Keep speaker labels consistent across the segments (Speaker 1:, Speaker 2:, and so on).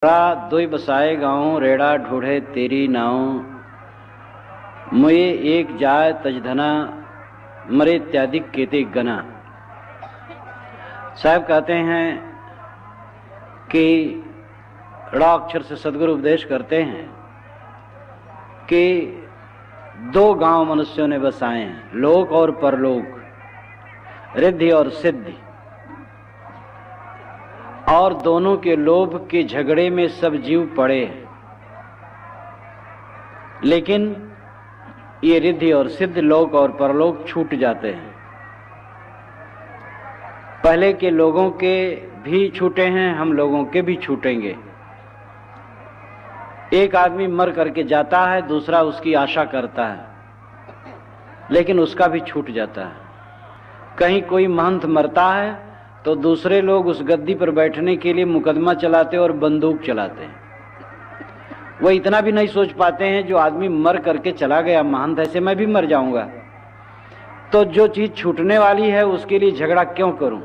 Speaker 1: दोई बसाए गाँव रेड़ा ढूढ़े तेरी नाव, मुए एक जाय तजधना मरे इत्यादि केते गना। साहब कहते हैं कि ड़ाक्षर से सदगुरु उपदेश करते हैं कि दो गांव मनुष्यों ने बसाए हैं, लोक और परलोक, रिद्धि और सिद्धि, और दोनों के लोभ के झगड़े में सब जीव पड़े हैं। लेकिन ये रिद्धि और सिद्ध, लोक और परलोक छूट जाते हैं। पहले के लोगों के भी छूटे हैं, हम लोगों के भी छूटेंगे। एक आदमी मर करके जाता है, दूसरा उसकी आशा करता है, लेकिन उसका भी छूट जाता है। कहीं कोई महंत मरता है तो दूसरे लोग उस गद्दी पर बैठने के लिए मुकदमा चलाते और बंदूक चलाते हैं। वो इतना भी नहीं सोच पाते हैं जो आदमी मर करके चला गया महंत, ऐसे मैं भी मर जाऊंगा, तो जो चीज छूटने वाली है उसके लिए झगड़ा क्यों करूं।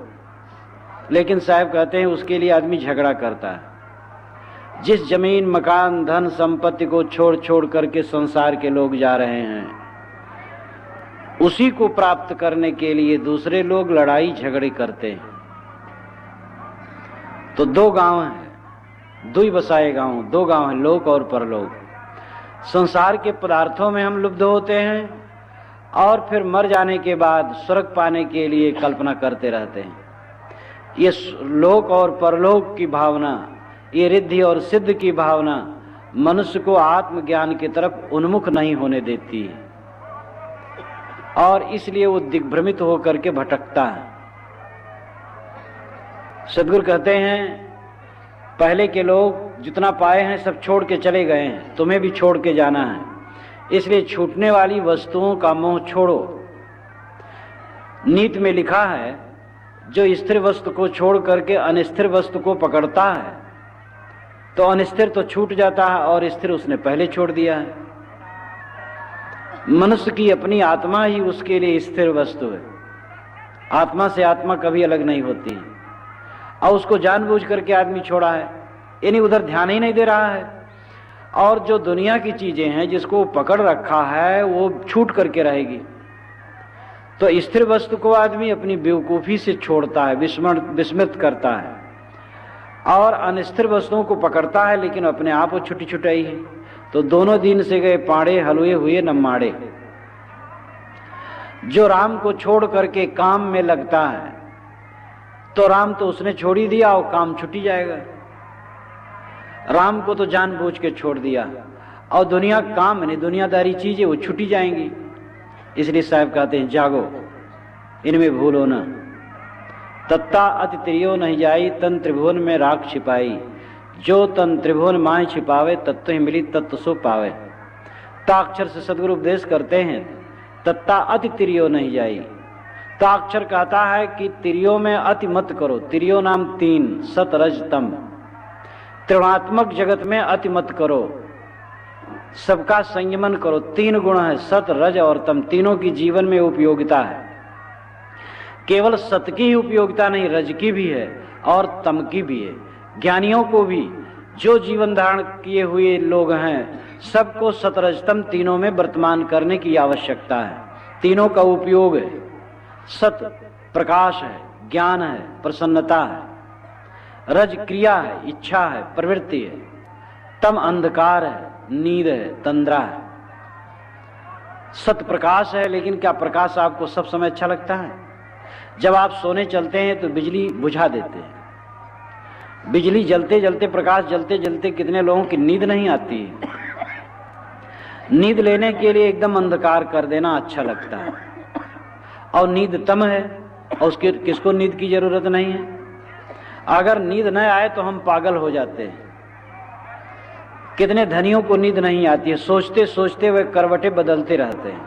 Speaker 1: लेकिन साहब कहते हैं उसके लिए आदमी झगड़ा करता है। जिस जमीन, मकान, धन संपत्ति को छोड़ छोड़ करके संसार के लोग जा रहे हैं, उसी को प्राप्त करने के लिए दूसरे लोग लड़ाई झगड़े करते हैं। तो दो गांव हैं, दुई बसाए गांव, दो गांव हैं, लोक और परलोक। संसार के पदार्थों में हम लुब्ध होते हैं और फिर मर जाने के बाद स्वर्ग पाने के लिए कल्पना करते रहते हैं। ये लोक और परलोक की भावना, ये रिद्धि और सिद्ध की भावना मनुष्य को आत्मज्ञान की तरफ उन्मुख नहीं होने देती है, और इसलिए वो दिग्भ्रमित होकर के भटकता है। सदगुरु कहते हैं पहले के लोग जितना पाए हैं सब छोड़ के चले गए हैं, तुम्हें भी छोड़ के जाना है। इसलिए छूटने वाली वस्तुओं का मोह छोड़ो। नीति में लिखा है जो स्थिर वस्तु को छोड़ करके अनिस्थिर वस्तु को पकड़ता है तो अनिस्थिर तो छूट जाता है और स्थिर उसने पहले छोड़ दिया है। मनुष्य की अपनी आत्मा ही उसके लिए स्थिर वस्तु है। आत्मा से आत्मा कभी अलग नहीं होती है, और उसको जानबूझ करके आदमी छोड़ा है, यानी उधर ध्यान ही नहीं दे रहा है। और जो दुनिया की चीजें हैं जिसको पकड़ रखा है वो छूट करके रहेगी। तो स्थिर वस्तु को आदमी अपनी बेवकूफी से छोड़ता है, विस्मृत करता है, और अनिस्थिर वस्तुओं को पकड़ता है, लेकिन अपने आप वो छुट्टी छुटाई है। तो दोनों दिन से गए पाड़े, हलुए हुए न माड़े। जो राम को छोड़ करके काम में लगता है तो राम तो उसने छोड़ ही दिया और काम छुटी जाएगा। राम को तो जानबूझ के छोड़ दिया, और दुनिया काम नहीं, दुनियादारी चीजें वो छुटी जाएंगी। इसलिए साहब कहते हैं जागो, इनमें भूलो न। तत्ता अति त्रियो नहीं जाई, तन त्रिभुवन में राख छिपाई। जो तन त्रिभुवन माय छिपावे, तत्व ही मिली तत्व सो पावे। ताक्षर से सदगुरु उपदेश करते हैं तत्ता अति त्रियो नहीं जाई। ताक्षर कहता है कि तिरियों में अति मत करो। तिरियो नाम तीन, सत रज तम। त्रिगुणात्मक जगत में अति मत करो, सबका संयमन करो। तीन गुण है, सत, रज और तम, तीनों की जीवन में उपयोगिता है। केवल सत की ही उपयोगिता नहीं, रज की भी है और तम की भी है। ज्ञानियों को भी, जो जीवन धारण किए हुए लोग हैं, सबको सतरजतम तीनों में वर्तमान करने की आवश्यकता है। तीनों का उपयोग है। सत प्रकाश है, ज्ञान है, प्रसन्नता है। रज क्रिया है, इच्छा है, प्रवृत्ति है। तम अंधकार है, नींद है, तंद्रा है। सत प्रकाश है, लेकिन क्या प्रकाश आपको सब समय अच्छा लगता है? जब आप सोने चलते हैं तो बिजली बुझा देते हैं। बिजली जलते जलते, प्रकाश जलते जलते कितने लोगों की नींद नहीं आती है। नींद लेने के लिए एकदम अंधकार कर देना अच्छा लगता है। और नींद तम है, और उसके किसको नींद की जरूरत नहीं है। अगर नींद न आए तो हम पागल हो जाते हैं। कितने धनियों को नींद नहीं आती है, सोचते सोचते वे करवटें बदलते रहते हैं।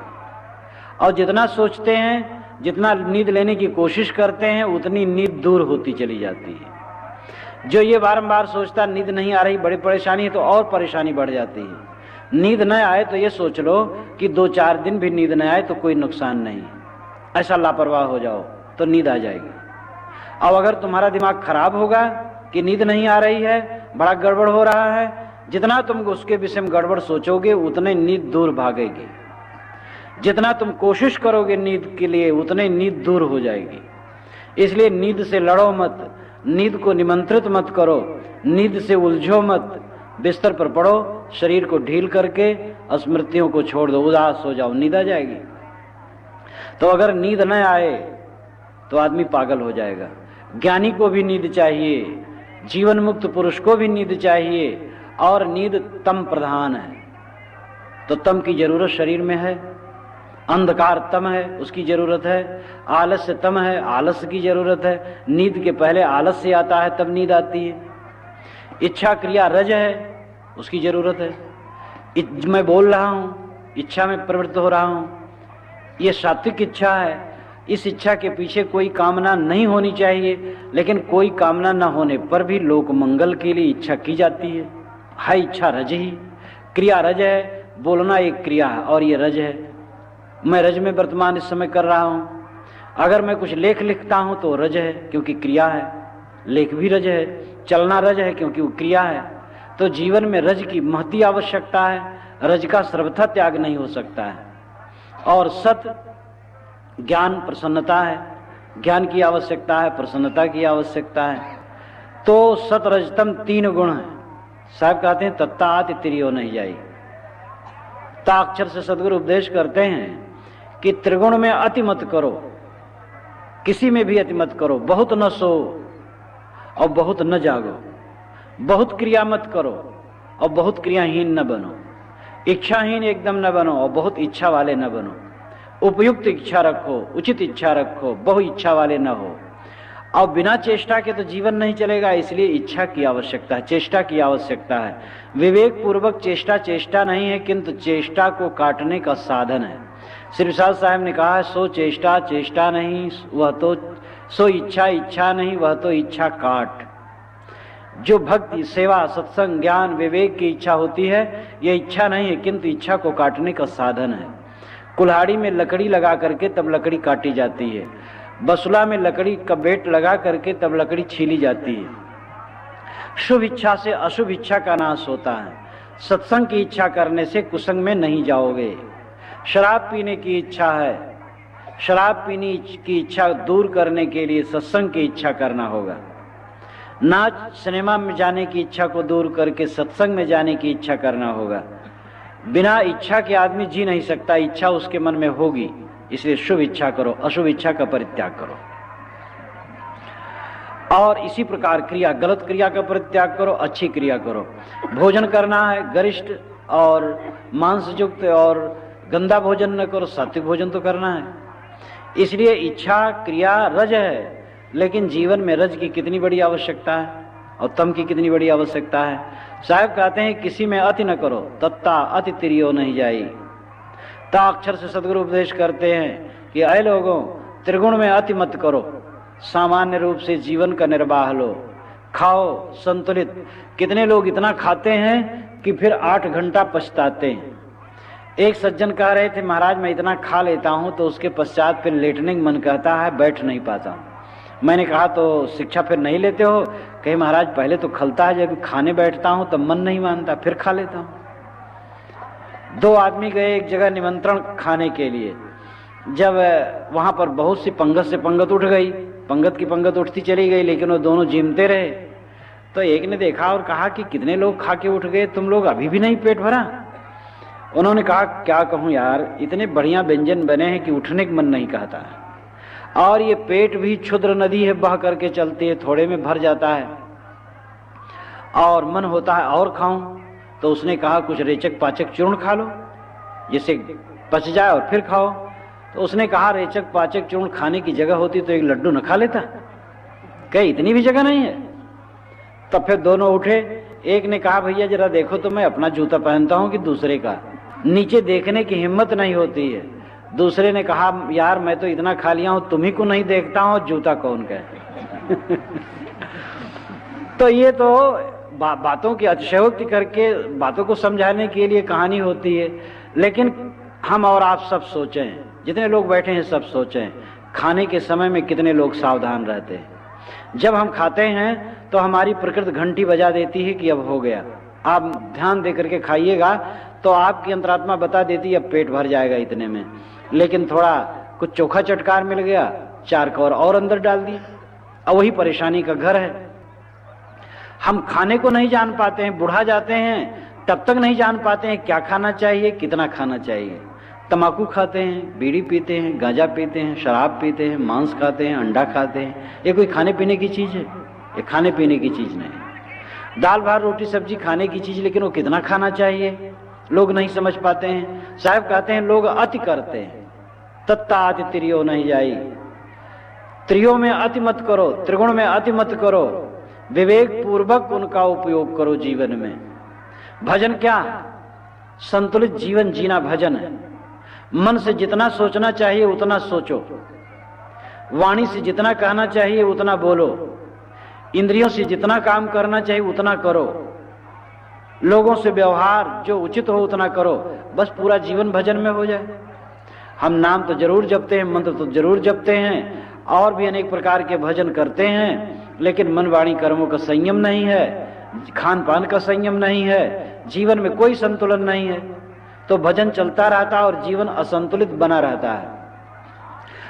Speaker 1: और जितना सोचते हैं, जितना नींद लेने की कोशिश करते हैं, उतनी नींद दूर होती चली जाती है। जो ये बारंबार सोचता नींद नहीं आ रही, बड़ी परेशानी है, तो और परेशानी बढ़ जाती है। नींद न आए तो ये सोच लो कि 2-4 दिन भी नींद न आए तो कोई नुकसान नहीं, ऐसा लापरवाह हो जाओ तो नींद आ जाएगी। अब अगर तुम्हारा दिमाग खराब होगा कि नींद नहीं आ रही है, बड़ा गड़बड़ हो रहा है, जितना तुम उसके विषय में गड़बड़ सोचोगे उतने नींद दूर भागेगी, जितना तुम कोशिश करोगे नींद के लिए उतने नींद दूर हो जाएगी। इसलिए नींद से लड़ो मत, नींद को निमंत्रित मत करो, नींद से उलझो मत, बिस्तर पर पड़ो, शरीर को ढील करके स्मृतियों को छोड़ दो, उदास हो जाओ, नींद आ जाएगी। तो अगर नींद न आए तो आदमी पागल हो जाएगा। ज्ञानी को भी नींद चाहिए, जीवन मुक्त पुरुष को भी नींद चाहिए, और नींद तम प्रधान है। तो तम की जरूरत शरीर में है, अंधकार तम है उसकी जरूरत है, आलस्य तम है आलस्य की जरूरत है। नींद के पहले आलस्य आता है तब नींद आती है। इच्छा क्रिया रज है उसकी जरूरत है। मैं बोल रहा हूं, इच्छा में प्रवृत्त हो रहा हूं, ये सात्विक इच्छा है। इस इच्छा के पीछे कोई कामना नहीं होनी चाहिए, लेकिन कोई कामना न होने पर भी लोक मंगल के लिए इच्छा की जाती है। हाय इच्छा रज ही, क्रिया रज है, बोलना एक क्रिया है और ये रज है। मैं रज में वर्तमान इस समय कर रहा हूं। अगर मैं कुछ लेख लिखता हूं तो रज है क्योंकि क्रिया है, लेख भी रज है, चलना रज है क्योंकि वो क्रिया है। तो जीवन में रज की महती आवश्यकता है, रज का सर्वथा त्याग नहीं हो सकता है। और सत ज्ञान प्रसन्नता है, ज्ञान की आवश्यकता है, प्रसन्नता की आवश्यकता है। तो सत रजतम तीन गुण है। साहब कहते हैं तत्ता आति तिरियो नहीं जाई। ताक्षर से सदगुरु उपदेश करते हैं कि त्रिगुण में अति मत करो, किसी में भी अति मत करो। बहुत न सो और बहुत न जागो, बहुत क्रिया मत करो और बहुत क्रियाहीन न बनो, इच्छाहीन एकदम न बनो और बहुत इच्छा वाले न बनो। उपयुक्त इच्छा रखो, उचित इच्छा रखो, बहु इच्छा वाले न हो। और बिना चेष्टा के तो जीवन नहीं चलेगा, इसलिए इच्छा की आवश्यकता है, चेष्टा की आवश्यकता है। विवेक पूर्वक चेष्टा चेष्टा नहीं है, किंतु चेष्टा को काटने का साधन है। श्री विशाल साहब ने कहा, सो चेष्टा चेष्टा नहीं, वह तो सो इच्छा इच्छा नहीं, वह तो इच्छा काट। जो भक्ति सेवा सत्संग ज्ञान विवेक की इच्छा होती है, यह इच्छा नहीं है किंतु इच्छा को काटने का साधन है। कुल्हाड़ी में लकड़ी लगा करके तब लकड़ी काटी जाती है, बसुला में लकड़ी का बेट लगा करके तब लकड़ी छीली जाती है। शुभ इच्छा से अशुभ इच्छा का नाश होता है। सत्संग की इच्छा करने से कुसंग में नहीं जाओगे। शराब पीने की इच्छा है, शराब पीने की इच्छा दूर करने के लिए सत्संग की इच्छा करना होगा। नाच सिनेमा में जाने की इच्छा को दूर करके सत्संग में जाने की इच्छा करना होगा। बिना इच्छा के आदमी जी नहीं सकता, इच्छा उसके मन में होगी। इसलिए शुभ इच्छा करो, अशुभ इच्छा का परित्याग करो। और इसी प्रकार क्रिया, गलत क्रिया का परित्याग करो, अच्छी क्रिया करो। भोजन करना है गरिष्ठ और मांस युक्त और गंदा भोजन न करो, सात्विक भोजन तो करना है। इसलिए इच्छा क्रिया रज है, लेकिन जीवन में रज की कितनी बड़ी आवश्यकता है और तम की कितनी बड़ी आवश्यकता है। साहब कहते हैं किसी में अति न करो, तत्ता अति तिरियो नहीं जाई। ताक्षर से सदगुरु उपदेश करते हैं कि अय लोगों, त्रिगुण में अति मत करो, सामान्य रूप से जीवन का निर्वाह लो, खाओ संतुलित। कितने लोग इतना खाते हैं कि फिर 8 घंटा पछताते हैं। एक सज्जन कह रहे थे, महाराज मैं इतना खा लेता हूं तो उसके पश्चात फिर लेटने का मन कहता है, बैठ नहीं पाता हूं। मैंने कहा तो शिक्षा फिर नहीं लेते हो? कहे महाराज पहले तो खलता है, जब खाने बैठता हूं तब मन नहीं मानता, फिर खा लेता हूं। 2 आदमी गए एक जगह निमंत्रण खाने के लिए। जब वहां पर बहुत सी पंगत से पंगत उठ गई, पंगत की पंगत उठती चली गई, लेकिन वो दोनों जिमते रहे। तो एक ने देखा और कहा कि कितने लोग खा के उठ गए, तुम लोग अभी भी नहीं पेट भरा? उन्होंने कहा क्या कहूं यार, इतने बढ़िया व्यंजन बने हैं कि उठने का मन नहीं कहता है, और ये पेट भी क्षुद्र नदी है, बह करके चलती है, थोड़े में भर जाता है और मन होता है और खाऊं। तो उसने कहा कुछ रेचक पाचक चूर्ण खा लो जिससे पच जाए और फिर खाओ। तो उसने कहा रेचक पाचक चूर्ण खाने की जगह होती तो एक लड्डू न खा लेता? कहीं इतनी भी जगह नहीं है। तब फिर दोनों उठे। एक ने कहा भैया जरा देखो तो मैं अपना जूता पहनता हूं कि दूसरे का, नीचे देखने की हिम्मत नहीं होती है। दूसरे ने कहा यार मैं तो इतना खा लिया हूं, तुम्ही को नहीं देखता हूं, जूता कौन कहते। तो ये तो बातों की अतिशयोक्ति करके बातों को समझाने के लिए कहानी होती है। लेकिन हम और आप सब सोचें, जितने लोग बैठे हैं सब सोचें, खाने के समय में कितने लोग सावधान रहते हैं। जब हम खाते हैं तो हमारी प्रकृति घंटी बजा देती है कि अब हो गया। आप ध्यान दे करके खाइएगा तो आपकी अंतरात्मा बता देती है अब पेट भर जाएगा इतने में, लेकिन थोड़ा कुछ चोखा चटकार मिल गया, 4 कौर और अंदर डाल दी, अब वही परेशानी का घर है। हम खाने को नहीं जान पाते हैं, बुढ़ा जाते हैं तब तक नहीं जान पाते हैं क्या खाना चाहिए, कितना खाना चाहिए। तंबाकू खाते हैं, बीड़ी पीते हैं, गांजा पीते हैं, शराब पीते हैं, मांस खाते हैं, अंडा खाते हैं। ये कोई खाने पीने की चीज है? ये खाने पीने की चीज नहीं। दाल भात रोटी सब्जी खाने की चीज, लेकिन वो कितना खाना चाहिए लोग नहीं समझ पाते हैं। साहब कहते हैं लोग अति करते हैं, तत्ता अति त्रियो नहीं जाई। त्रियो में अति मत करो, त्रिगुण में अति मत करो, विवेक पूर्वक उनका उपयोग करो जीवन में। भजन क्या? संतुलित जीवन जीना भजन है। मन से जितना सोचना चाहिए उतना सोचो, वाणी से जितना कहना चाहिए उतना बोलो, इंद्रियों से जितना काम करना चाहिए उतना करो, लोगों से व्यवहार जो उचित हो उतना करो, बस पूरा जीवन भजन में हो जाए। हम नाम तो जरूर जपते हैं, मंत्र तो जरूर जपते हैं, और भी अनेक प्रकार के भजन करते हैं, लेकिन मन वाणी कर्मों का संयम नहीं है, खान पान का संयम नहीं है, जीवन में कोई संतुलन नहीं है, तो भजन चलता रहता है और जीवन असंतुलित बना रहता है।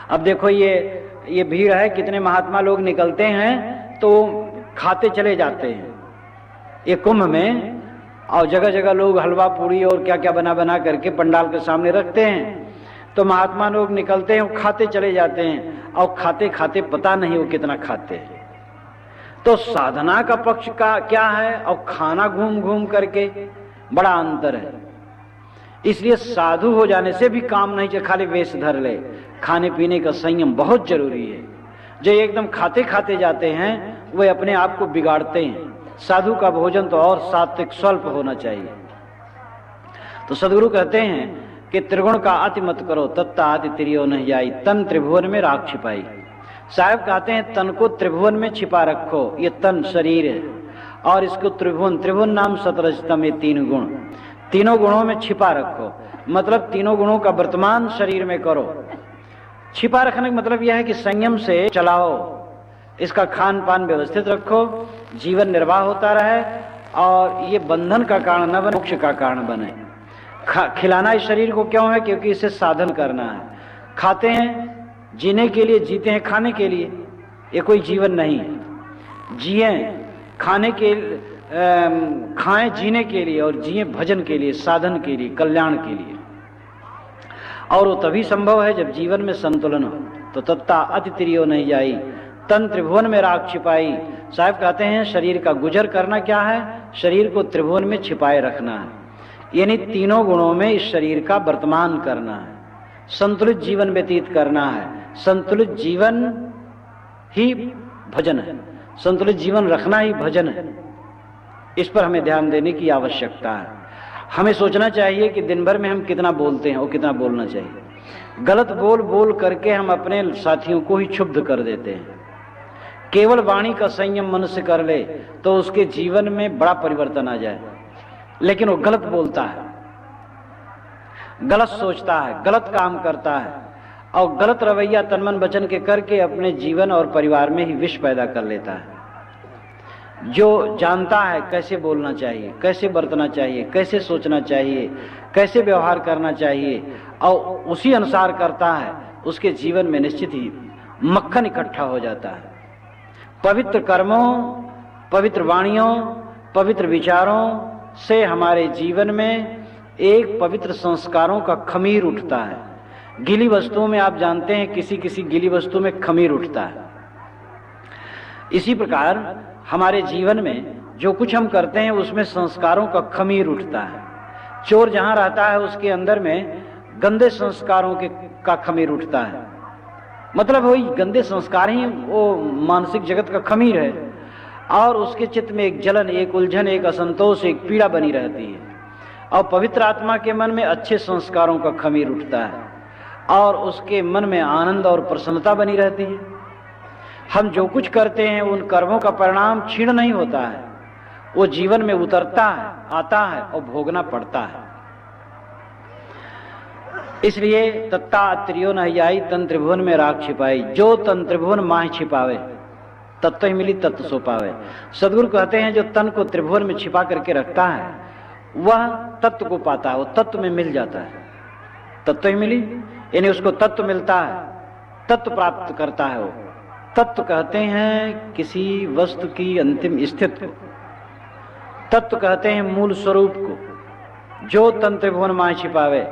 Speaker 1: अब देखो ये भीड़ है, कितने महात्मा लोग निकलते हैं तो खाते चले जाते हैं ये कुंभ में, और जगह जगह लोग हलवा पूड़ी और क्या क्या बना बना करके पंडाल के सामने रखते हैं, तो महात्मा लोग निकलते हैं खाते चले जाते हैं, और खाते खाते पता नहीं वो कितना खाते हैं। तो साधना का पक्ष का क्या है और खाना घूम घूम करके बड़ा अंतर है। इसलिए साधु हो जाने से भी काम नहीं चाहिए, खाली वेश धर ले। खाने पीने का संयम बहुत जरूरी है। जो एकदम खाते खाते जाते हैं वे अपने आप को बिगाड़ते हैं। साधु का भोजन तो और सात्विक स्वल्प होना चाहिए। तो सदगुरु कहते हैं कि त्रिगुण का अति मत करो, तत्ता अति त्रियो नहीं जाई, तन त्रिभुवन में राख छिपाई। साहब कहते हैं तन को त्रिभुवन में छिपा रखो। ये तन शरीर है और इसको त्रिभुवन, त्रिभुवन नाम सतरजतम, ये 3 गुण, तीनों गुणों में छिपा रखो। मतलब तीनों गुणों का वर्तमान शरीर में करो। छिपा रखने का मतलब यह है कि संयम से चलाओ, इसका खान पान व्यवस्थित रखो, जीवन निर्वाह होता रहे और ये बंधन का कारण न बने, मोक्ष का कारण बने। खिलाना इस शरीर को क्यों है? क्योंकि इसे साधन करना है। खाते हैं जीने के लिए, जीते हैं खाने के लिए, ये कोई जीवन नहीं है। जिए खाने के, खाएं जीने के लिए और जिए भजन के लिए, साधन के लिए, कल्याण के लिए। और वो तभी संभव है जब जीवन में संतुलन हो। तो तत्ता अति त्रियो नहीं जाई, तन त्रिभुवन में राख छिपाई। साहब कहते हैं शरीर का गुजर करना क्या है? शरीर को त्रिभुवन में छिपाए रखना है, यानी तीनों गुणों में इस शरीर का वर्तमान करना है, संतुलित जीवन व्यतीत करना है। संतुलित जीवन ही भजन है, संतुलित जीवन रखना ही भजन है। इस पर हमें ध्यान देने की आवश्यकता है। हमें सोचना चाहिए कि दिन भर में हम कितना बोलते हैं और कितना बोलना चाहिए। गलत बोल बोल करके हम अपने साथियों को ही क्षुब्ध कर देते हैं। केवल वाणी का संयम मनुष्य कर ले तो उसके जीवन में बड़ा परिवर्तन आ जाए, लेकिन वो गलत बोलता है, गलत सोचता है, गलत काम करता है और गलत रवैया तन मन वचन के करके अपने जीवन और परिवार में ही विष पैदा कर लेता है। जो जानता है कैसे बोलना चाहिए, कैसे बरतना चाहिए, कैसे सोचना चाहिए, कैसे व्यवहार करना चाहिए और उसी अनुसार करता है, उसके जीवन में निश्चित ही मक्खन इकट्ठा हो जाता है। पवित्र कर्मों, पवित्र वाणियों, पवित्र विचारों से हमारे जीवन में एक पवित्र संस्कारों का खमीर उठता है। गीली वस्तुओं में आप जानते हैं किसी किसी गीली वस्तु में खमीर उठता है। इसी प्रकार हमारे जीवन में जो कुछ हम करते हैं उसमें संस्कारों का खमीर उठता है। चोर जहां रहता है उसके अंदर में गंदे संस्कारों का खमीर उठता है। मतलब वही गंदे संस्कार ही वो मानसिक जगत का खमीर है और उसके चित्त में एक जलन, एक उलझन, एक असंतोष, एक पीड़ा बनी रहती है। और पवित्र आत्मा के मन में अच्छे संस्कारों का खमीर उठता है और उसके मन में आनंद और प्रसन्नता बनी रहती है। हम जो कुछ करते हैं उन कर्मों का परिणाम क्षीण नहीं होता है, वो जीवन में उतरता है, आता है और भोगना पड़ता है। इसलिए तत्ता त्रियो नहीं आई, तन त्रिभुवन में राख छिपाई। जो तन त्रिभुवन माह छिपावे, तत्व ही मिली तत्व सो पावे। सदगुरु कहते हैं जो तन को त्रिभुवन में छिपा करके रखता है वह तत्व को पाता है, वो तत्व में मिल जाता है। तत्व ही मिली यानी उसको तत्व मिलता है, तत्व प्राप्त करता है। वो तत्व कहते हैं किसी वस्तु की अंतिम स्थिति को, तत्व कहते हैं मूल स्वरूप को। जो तन त्रिभुवन मां छिपावे,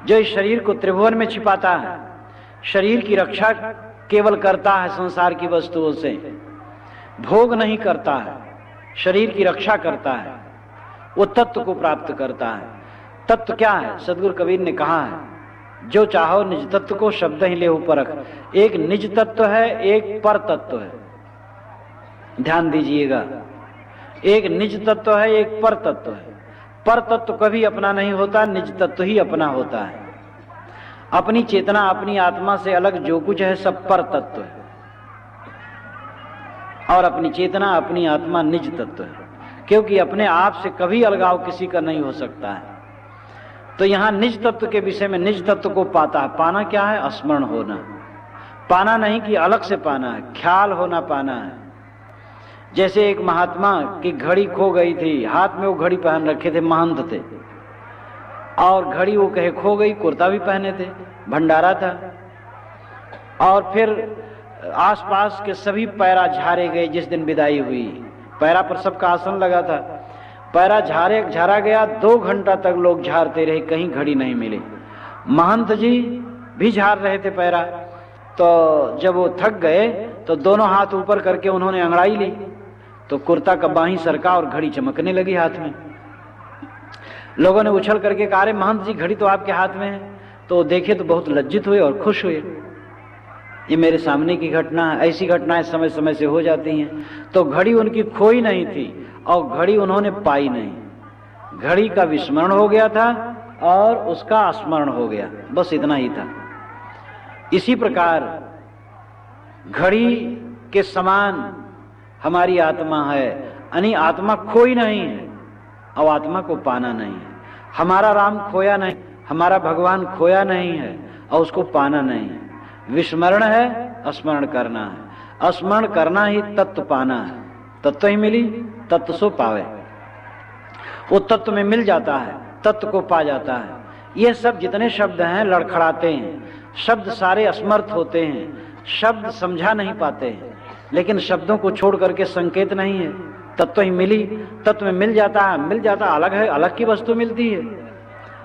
Speaker 1: जो इस शरीर को त्रिभुवन में छिपाता है, शरीर की रक्षा केवल करता है संसार की वस्तुओं से, भोग नहीं करता है, शरीर की रक्षा करता है, वो तत्व को प्राप्त करता है। तत्व क्या है? सदगुरु कबीर ने कहा है जो चाहो निज तत्व को शब्द ही लेहु परख। एक निज तत्व है, एक पर तत्व है, ध्यान दीजिएगा। एक निज तत्व है, एक पर तत्व है। पर तत्व कभी अपना नहीं होता, निज तत्व ही अपना होता है। अपनी चेतना अपनी आत्मा से अलग जो कुछ है सब पर तत्व है, और अपनी चेतना अपनी आत्मा निज तत्व है, क्योंकि अपने आप से कभी अलगाव किसी का नहीं हो सकता है। तो यहां निज तत्व के विषय में निज तत्व को पाता है। पाना क्या है? स्मरण होना। पाना नहीं कि अलग से पाना है, ख्याल होना पाना है। जैसे एक महात्मा की घड़ी खो गई थी, हाथ में वो घड़ी पहन रखे थे, महंत थे, और घड़ी वो कहे खो गई, कुर्ता भी पहने थे, भंडारा था, और फिर आसपास के सभी पैरा झारे गए। जिस दिन विदाई हुई पैरा पर सबका आसन लगा था, पैरा झारा गया। 2 घंटा तक लोग झारते रहे, कहीं घड़ी नहीं मिली। महंत जी भी झार रहे थे पैरा, तो जब वो थक गए तो दोनों हाथ ऊपर करके उन्होंने अंगड़ाई ली, तो कुर्ता का बाही सरका और घड़ी चमकने लगी हाथ में। लोगों ने उछल करके कहा अरे महंत जी घड़ी तो आपके हाथ में है। तो देखे तो बहुत लज्जित हुए और खुश हुए। ये मेरे सामने की घटना है, ऐसी घटनाएं समय समय से हो जाती हैं। तो घड़ी उनकी खोई नहीं थी और घड़ी उन्होंने पाई नहीं। घड़ी का विस्मरण हो गया था और उसका स्मरण हो गया, बस इतना ही था। इसी प्रकार घड़ी के समान हमारी आत्मा है, यानी आत्मा खोई नहीं है और आत्मा को पाना नहीं है। हमारा राम खोया नहीं, हमारा भगवान खोया नहीं है और उसको पाना नहीं है। विस्मरण है, स्मरण करना है। स्मरण करना ही तत्व पाना है। तत्व ही मिली तत्व सो पावे। वो तत्व में मिल जाता है, तत्व को पा जाता है। ये सब जितने शब्द हैं लड़खड़ाते हैं, शब्द सारे असमर्थ होते हैं, शब्द समझा नहीं पाते हैं, लेकिन शब्दों को छोड़ करके संकेत नहीं है। तत्व ही मिली, तत्व में मिल जाता है। मिल जाता अलग है, अलग की वस्तु मिलती है,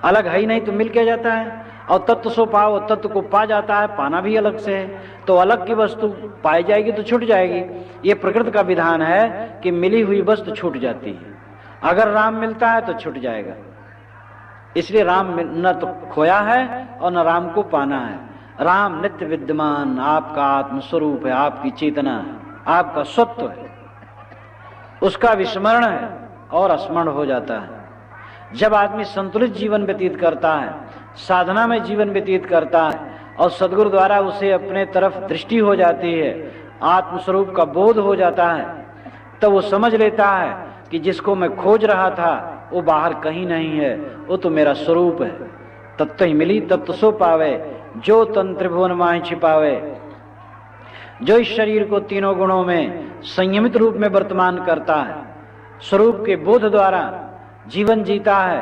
Speaker 1: अलग है ही नहीं तो मिल क्या जाता है। और तत्व सो पाओ, तत्व को पा जाता है, पाना भी अलग से है। तो अलग की वस्तु पाई जाएगी तो छूट जाएगी। ये प्रकृति का विधान है कि मिली हुई वस्तु छूट जाती है। अगर राम मिलता है तो छूट जाएगा, इसलिए राम न तो खोया है और न राम को पाना है। राम नित्य विद्यमान आपका आत्म स्वरूप है, आपकी चेतना है, आपका सत्व है, उसका विस्मरण है और स्मरण हो जाता है। जब आदमी संतुलित जीवन व्यतीत करता है, साधना में जीवन व्यतीत करता है और सद्गुरु द्वारा उसे अपने तरफ दृष्टि हो जाती है, आत्मस्वरूप का बोध हो जाता है, तब वो समझ लेता है कि जिसको मैं खोज रहा था वो बाहर कहीं नहीं है, वो तो मेरा स्वरूप है। तत्व ही मिली तत्व सो पावे, जो तन त्रिभुवन माहि छिपावे। जो इस शरीर को तीनों गुणों में संयमित रूप में वर्तमान करता है, स्वरूप के बोध द्वारा जीवन जीता है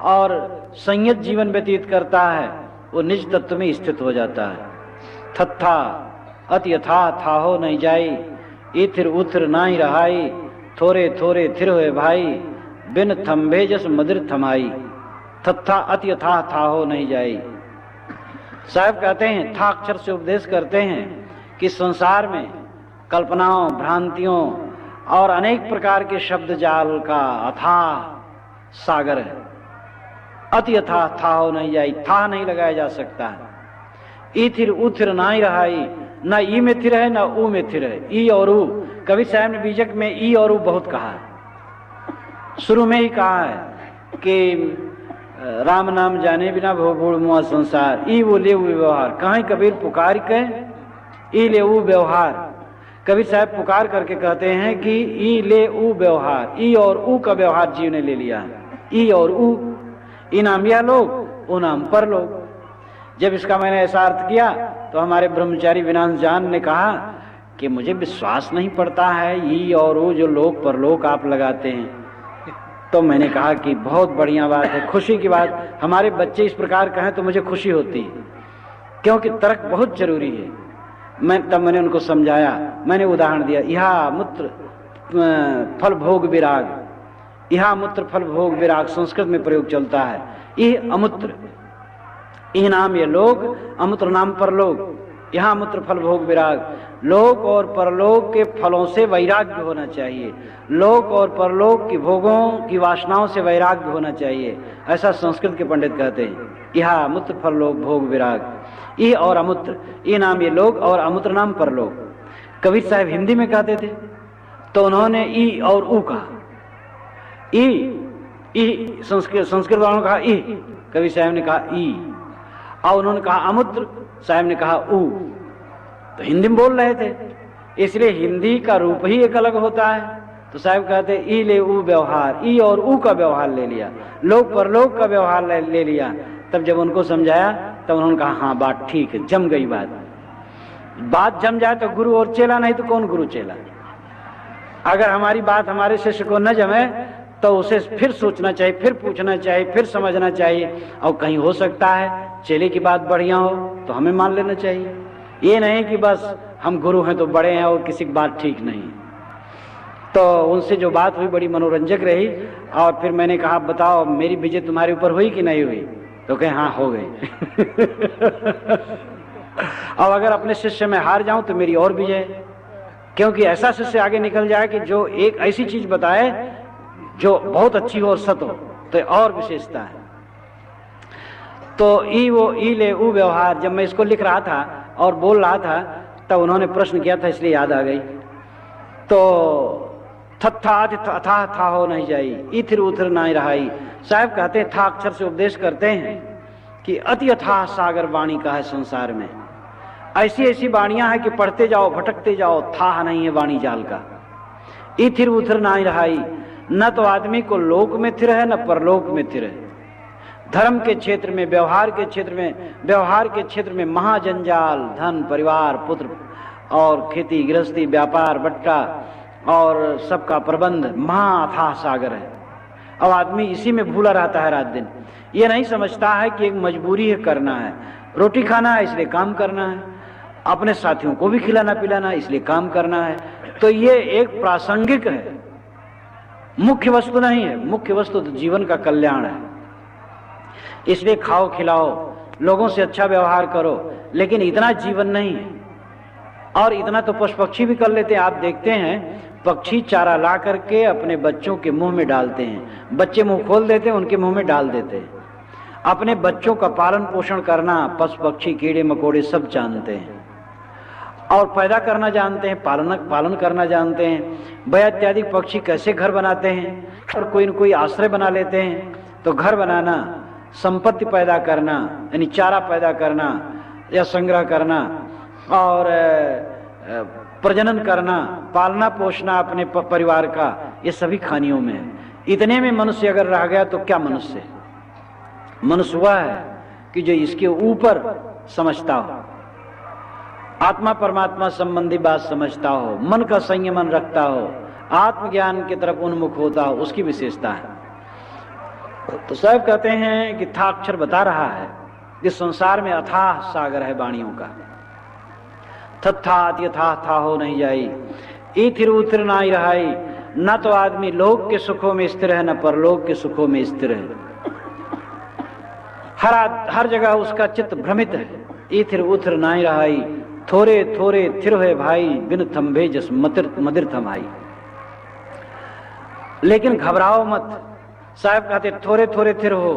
Speaker 1: और संयत जीवन व्यतीत करता है, वो निज तत्व में स्थित हो जाता है। थत्था अति यथा था हो नहीं जाई, इथिर उथिर नाई रहाई, थोरे थोरे थिर हुए भाई, बिन थम्भे जस मदिर थमाई। थत्था अति यथा था हो नहीं जाई। साहब कहते हैं, था अक्षर से उपदेश करते हैं कि संसार में कल्पनाओं, भ्रांतियों और अनेक प्रकार के शब्द जाल का अथाह सागर है। अति यथा था हो नहीं जाई, था नहीं लगाया जा सकता है। इथिर उथिर ना ही रहाई, न ई में थिर है न ऊ में थिर है। ई और ऊ, कवि साहब ने बीजक में ई और ऊ बहुत कहा है। शुरू में ही कहा है कि राम नाम जाने बिना भो भूड़ मुआ संसार, ई वो ले व्यवहार। कहीं कबीर पुकार के ई ले ऊ व्यवहार। कबीर साहब पुकार करके कहते हैं कि ई ले ऊ व्यवहार, ई और ऊ का व्यवहार जीव ने ले लिया है। ई और ऊ, इनाम यह लोग, ओ नाम पर लोग। जब इसका मैंने ऐसा अर्थ किया तो हमारे ब्रह्मचारी विनाश जान ने कहा कि मुझे विश्वास नहीं पड़ता है ये और वो जो लोक परलोक आप लगाते हैं। तो मैंने कहा कि बहुत बढ़िया बात है, खुशी की बात, हमारे बच्चे इस प्रकार कहें तो मुझे खुशी होती है, क्योंकि तर्क बहुत जरूरी है। मैंने उनको समझाया, मैंने उदाहरण दिया, यह मूत्र फल भोग विराग, यह मूत्र फल भोग विराग संस्कृत में प्रयोग चलता है। यह अमूत्र, यह नाम ये लोक, अमूत्र नाम परलोक, यहाँ मूत्र फल भोग विराग। लोक और परलोक के फलों से वैराग्य होना चाहिए, लोक और परलोक की भोगों की वासनाओं से वैराग्य होना चाहिए, ऐसा संस्कृत के पंडित कहते हैं। यह मूत्र फल लोक भोग विराग, ये और अमूत्र, ये नाम ये लोक और अमूत्र नाम परलोक। कबीर साहब हिंदी में कहते थे तो उन्होंने ई और ऊ कहा, ई संस्कृत वालों ने कहा ई, कबीर साहब ने कहा ई, और उन्होंने कहा अमूत्र, साहब ने कहा ऊ। तो हिंदी में बोल रहे थे, इसलिए हिंदी का रूप ही एक अलग होता है। तो साहब कहते ई ले ऊ व्यवहार, ई और ऊ का व्यवहार ले लिया, लोक परलोक का व्यवहार ले लिया। तब जब उनको समझाया तब उन्होंने कहा हाँ बात ठीक है, जम गई बात जम जाए तो गुरु और चेला, नहीं तो कौन गुरु चेला। अगर हमारी बात हमारे शिष्य को न जमे तो उसे फिर सोचना चाहिए, फिर पूछना चाहिए, फिर समझना चाहिए, और कहीं हो सकता है चेले की बात बढ़िया हो तो हमें मान लेना चाहिए। ये नहीं कि बस हम गुरु हैं तो बड़े हैं और किसी की बात ठीक नहीं। तो उनसे जो बात हुई बड़ी मनोरंजक रही, और फिर मैंने कहा बताओ मेरी विजय तुम्हारे ऊपर हुई कि नहीं हुई? तो कहे हाँ हो गई। अब अगर अपने शिष्य में हार जाऊं तो मेरी और विजय, क्योंकि ऐसा शिष्य आगे निकल जाए कि जो एक ऐसी चीज बताए जो बहुत अच्छी हो और सत हो, तो और विशेषता है। तो ई वो ई ले ऊ व्यवहार, जब मैं इसको लिख रहा था और बोल रहा था तब उन्होंने प्रश्न किया था, इसलिए याद आ गई। तो थत्था अथा था हो नहीं जाई, इथिर उथिर नहीं रहाई। साहब कहते था अक्षर से उपदेश करते हैं कि अति अथाह सागर वाणी का है संसार में। ऐसी ऐसी वाणियां हैं कि पढ़ते जाओ भटकते जाओ, था नहीं है वाणी जाल का। इथिर उथिर नहीं रहाई, न तो आदमी को लोक में थिर है न परलोक में थिर है। धर्म के क्षेत्र में, व्यवहार के क्षेत्र में महाजंजाल, धन परिवार पुत्र और खेती गृहस्थी व्यापार बट्टा और सबका प्रबंध महाअथाह सागर है। अब आदमी इसी में भूला रहता है रात दिन, ये नहीं समझता है कि एक मजबूरी है, करना है, रोटी खाना है इसलिए काम करना है, अपने साथियों को भी खिलाना पिलाना है इसलिए काम करना है। तो ये एक प्रासंगिक है, मुख्य वस्तु नहीं है। मुख्य वस्तु तो जीवन का कल्याण है। इसलिए खाओ खिलाओ, लोगों से अच्छा व्यवहार करो, लेकिन इतना जीवन नहीं है। और इतना तो पशु पक्षी भी कर लेते हैं। आप देखते हैं पक्षी चारा ला करके अपने बच्चों के मुंह में डालते हैं, बच्चे मुंह खोल देते हैं, उनके मुंह में डाल देते हैं। अपने बच्चों का पालन पोषण करना पशु पक्षी कीड़े मकोड़े सब जानते हैं, और पैदा करना जानते हैं, पालन करना जानते हैं। भय इत्यादि पक्षी कैसे घर बनाते हैं, और कोई न कोई आश्रय बना लेते हैं। तो घर बनाना, संपत्ति पैदा करना यानी चारा पैदा करना या संग्रह करना, और प्रजनन करना, पालना पोषना अपने परिवार का, ये सभी खानियों में है। इतने में मनुष्य अगर रह गया तो क्या मनुष्य है? मनुष्य वह है कि जो इसके ऊपर समझता हो, आत्मा परमात्मा संबंधी बात समझता हो, मन का संयमन रखता हो, आत्मज्ञान की तरफ उन्मुख होता हो, उसकी विशेषता है। तो साहब कहते हैं कि था अक्षर बता रहा है कि संसार में अथाह सागर है वाणियों का। तथा यथा था हो नहीं जाई, इथिर उथिर नहीं रहाई, न तो आदमी लोक के सुखों में स्थिर है न परलोक के सुखों में स्थिर है। हर जगह उसका चित्त भ्रमित है। इथिर उथिर नहीं रहाई, थोरे थोरे थिर है भाई, बिन थम्भे जस मदिर थमाई। लेकिन घबराओ मत, साहब कहते थोरे थोरे थिर हो,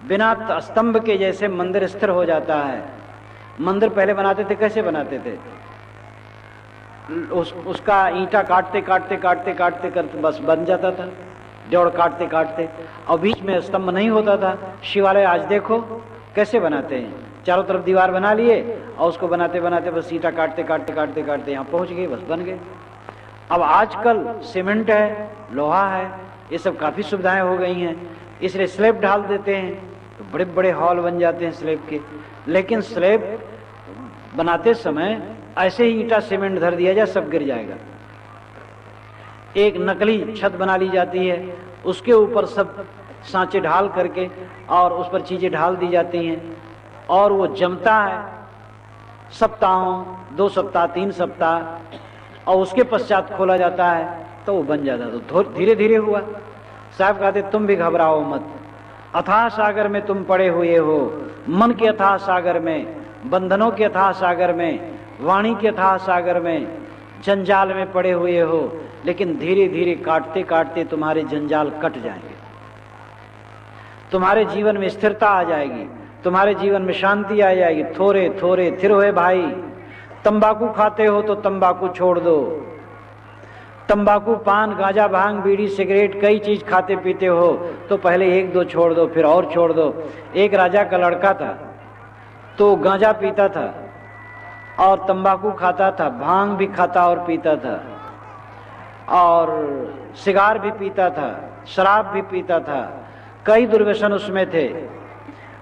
Speaker 1: बिना स्तंभ के जैसे मंदिर स्थिर हो जाता है। मंदिर पहले बनाते थे, कैसे बनाते थे? उसका ईंटा काटते काटते काटते काटते करते बस बन जाता था, जोड़ काटते काटते, और बीच में स्तंभ नहीं होता था। शिवालय आज देखो कैसे बनाते हैं, चारों तरफ दीवार बना लिए और उसको बनाते बनाते बस ईंटा काटते काटते काटते काटते यहाँ पहुंच गए, बस बन गए। अब आजकल सीमेंट है, लोहा है, ये सब काफी सुविधाएं हो गई हैं, इसलिए स्लैब ढाल देते हैं तो बड़े बड़े हॉल बन जाते हैं स्लैब के। लेकिन स्लैब बनाते समय ऐसे ही ईंटा सीमेंट धर दिया जाए, सब गिर जाएगा। एक नकली छत बना ली जाती है, उसके ऊपर सब सांचे ढाल करके और उस पर चीजें ढाल दी जाती हैं और वो जमता है सप्ताहों, 2 सप्ताह 3 सप्ताह, और उसके पश्चात खोला जाता है तो वो बन जाता। तो धीरे धीरे हुआ। साहब कहते तुम भी घबराओ मत, अथाह सागर में तुम पड़े हुए हो, मन के अथाह सागर में, बंधनों के अथाह सागर में, वाणी के अथाह सागर में, जंजाल में पड़े हुए हो, लेकिन धीरे धीरे काटते काटते तुम्हारे जंजाल कट जाएंगे, तुम्हारे जीवन में स्थिरता आ जाएगी, तुम्हारे जीवन में शांति आ जाएगी। थोड़े थोड़े थिर हुए भाई, तंबाकू खाते हो तो तंबाकू छोड़ दो। तंबाकू, पान, गांजा, भांग, बीड़ी, सिगरेट, कई चीज खाते पीते हो तो पहले 1-2 छोड़ दो, फिर और छोड़ दो। एक राजा का लड़का था तो गांजा पीता था और तंबाकू खाता था, भांग भी खाता और पीता था, और सिगार भी पीता था, शराब भी पीता था, कई दुर्व्यसन उसमें थे।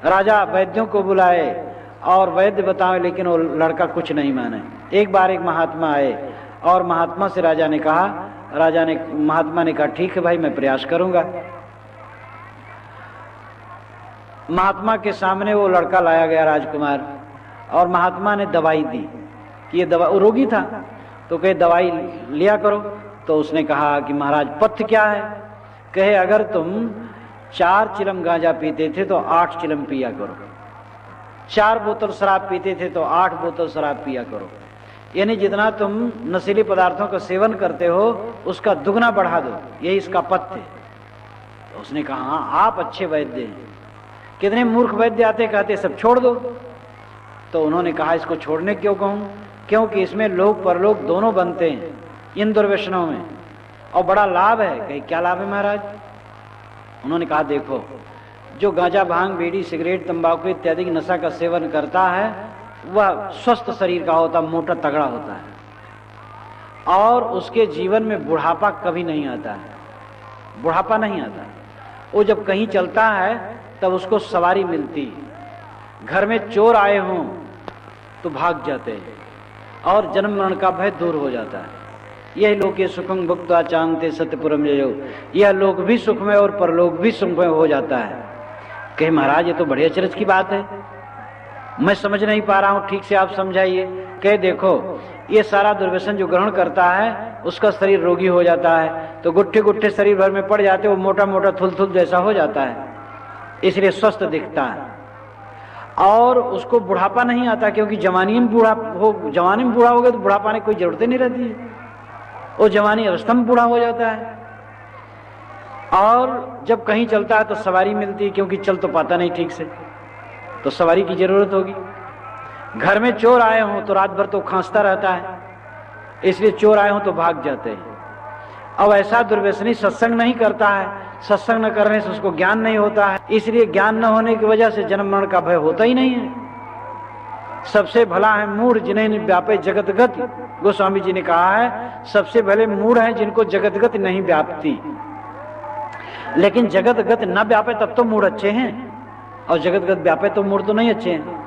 Speaker 1: राजा वैद्यों को बुलाए और वैद्य बताए, लेकिन वो लड़का कुछ नहीं माने। एक बार एक महात्मा आए और महात्मा से राजा ने महात्मा ने कहा ठीक है भाई, मैं प्रयास करूंगा। महात्मा के सामने वो लड़का लाया गया, राजकुमार, और महात्मा ने दवाई दी कि ये दवा, वो रोगी था तो कहे दवाई लिया करो। तो उसने कहा कि महाराज पथ्य क्या है? कहे अगर तुम 4 चिलम गांजा पीते थे तो 8 चिलम पिया करो, 4 बोतल शराब पीते थे तो 8 बोतल शराब पिया करो, यानी जितना तुम नशीले पदार्थों का सेवन करते हो उसका दुगना बढ़ा दो, यही इसका पथ्य है। तो उसने कहा हाँ आप अच्छे वैद्य हैं, कितने मूर्ख वैद्य आते कहते सब छोड़ दो। तो उन्होंने कहा इसको छोड़ने क्यों कहूं? क्योंकि इसमें लोक परलोक दोनों बनते हैं इन दुर्व्यसनों में, और बड़ा लाभ है। कहीं क्या लाभ है महाराज? उन्होंने कहा देखो, जो गांजा, भांग, बीड़ी, सिगरेट, तंबाकू इत्यादि की नशा का सेवन करता है वह स्वस्थ शरीर का होता, मोटा तगड़ा होता है, और उसके जीवन में बुढ़ापा कभी नहीं आता है, बुढ़ापा नहीं आता। वो जब कहीं चलता है तब उसको सवारी मिलती, घर में चोर आए हों तो भाग जाते हैं, और जन्म मरण का भय दूर हो जाता है। यह लोके सुखम भुक्त्वा चांगते सत्यपुरम जयो, यह लोक भी सुखमय और परलोक भी सुखमय हो जाता है। कहे महाराज ये तो बड़े अचरज की बात है, मैं समझ नहीं पा रहा हूं, ठीक से आप समझाइए। कहे देखो, ये सारा दुर्व्यसन जो ग्रहण करता है उसका शरीर रोगी हो जाता है, तो गुट्ठे गुट्ठे शरीर भर में पड़ जाते, वो मोटा मोटा थुल जैसा हो जाता है, इसलिए स्वस्थ दिखता है, और उसको बुढ़ापा नहीं आता, क्योंकि जवानी में बूढ़ा हो गया तो बुढ़ापा ने कोई जरूरत नहीं रहती है, वो जवानी अवस्था में बूढ़ा हो जाता है। और जब कहीं चलता है तो सवारी मिलती है, क्योंकि चल तो पाता नहीं ठीक से, तो सवारी की जरूरत होगी। घर में चोर आए हों तो रात भर तो खांसता रहता है, इसलिए चोर आए हों तो भाग जाते हैं। अब ऐसा दुर्व्यसनी सत्संग नहीं करता है, सत्संग न करने से उसको ज्ञान नहीं होता है, इसलिए ज्ञान न होने की वजह से जन्म मरण का भय होता ही नहीं है। सबसे भला है मूढ़ जिन्हें व्यापे जगत गति, गोस्वामी जी ने कहा है सबसे भले मूढ़ हैं जिनको जगत गति नहीं व्यापती। लेकिन जगत गति न व्यापे तब तो मूढ़ अच्छे हैं, और जगत गति व्यापे तो मूढ़ तो नहीं अच्छे हैं।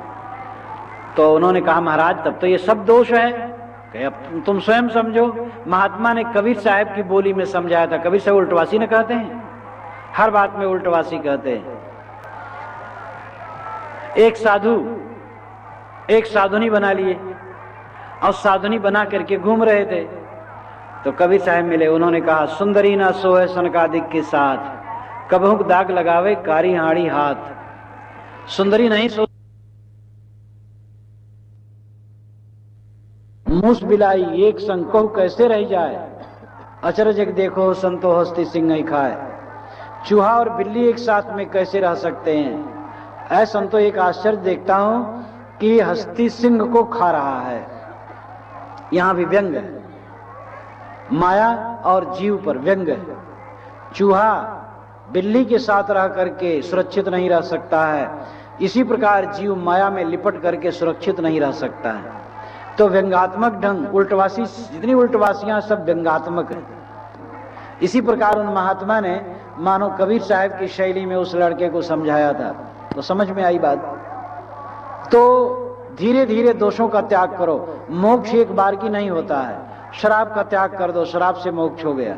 Speaker 1: तो उन्होंने कहा महाराज तब तो ये सब दोष है। अब तुम स्वयं समझो। महात्मा ने कबीर साहब की बोली में समझाया था। कबीर साहब उल्टवासी न कहते हैं, हर बात में उल्टवासी कहते हैं। एक साधुनी बना लिए, और साधुनी बना करके घूम रहे थे, तो कबीर साहब मिले। उन्होंने कहा सुंदरी ना सोए सनकादिक के साथ, कबहुक दाग लगावे कारी हाड़ी हाथ। सुंदरी नहीं सो, मूस बिलाई एक संग कहु कैसे रह जाए, अचरज एक देखो संतो हस्ती सिंह नहीं खाए। चूहा और बिल्ली एक साथ में कैसे रह सकते हैं? ऐ संतो एक आश्चर्य देखता हूं कि हस्ती सिंह को खा रहा है। यहां भी व्यंग है, माया और जीव पर व्यंग है। चूहा बिल्ली के साथ रह करके सुरक्षित नहीं रह सकता है, इसी प्रकार जीव माया में लिपट करके सुरक्षित नहीं रह सकता है। तो व्यंगात्मक ढंग, उल्टवासी, जितनी उल्टवासियां सब व्यंगात्मक है। इसी प्रकार उन महात्मा ने मानो कबीर साहब की शैली में उस लड़के को समझाया था, तो समझ में आई बात। तो धीरे धीरे दोषों का त्याग करो। मोक्ष एक बार की नहीं होता है। शराब का त्याग कर दो, शराब से मोक्ष हो गया।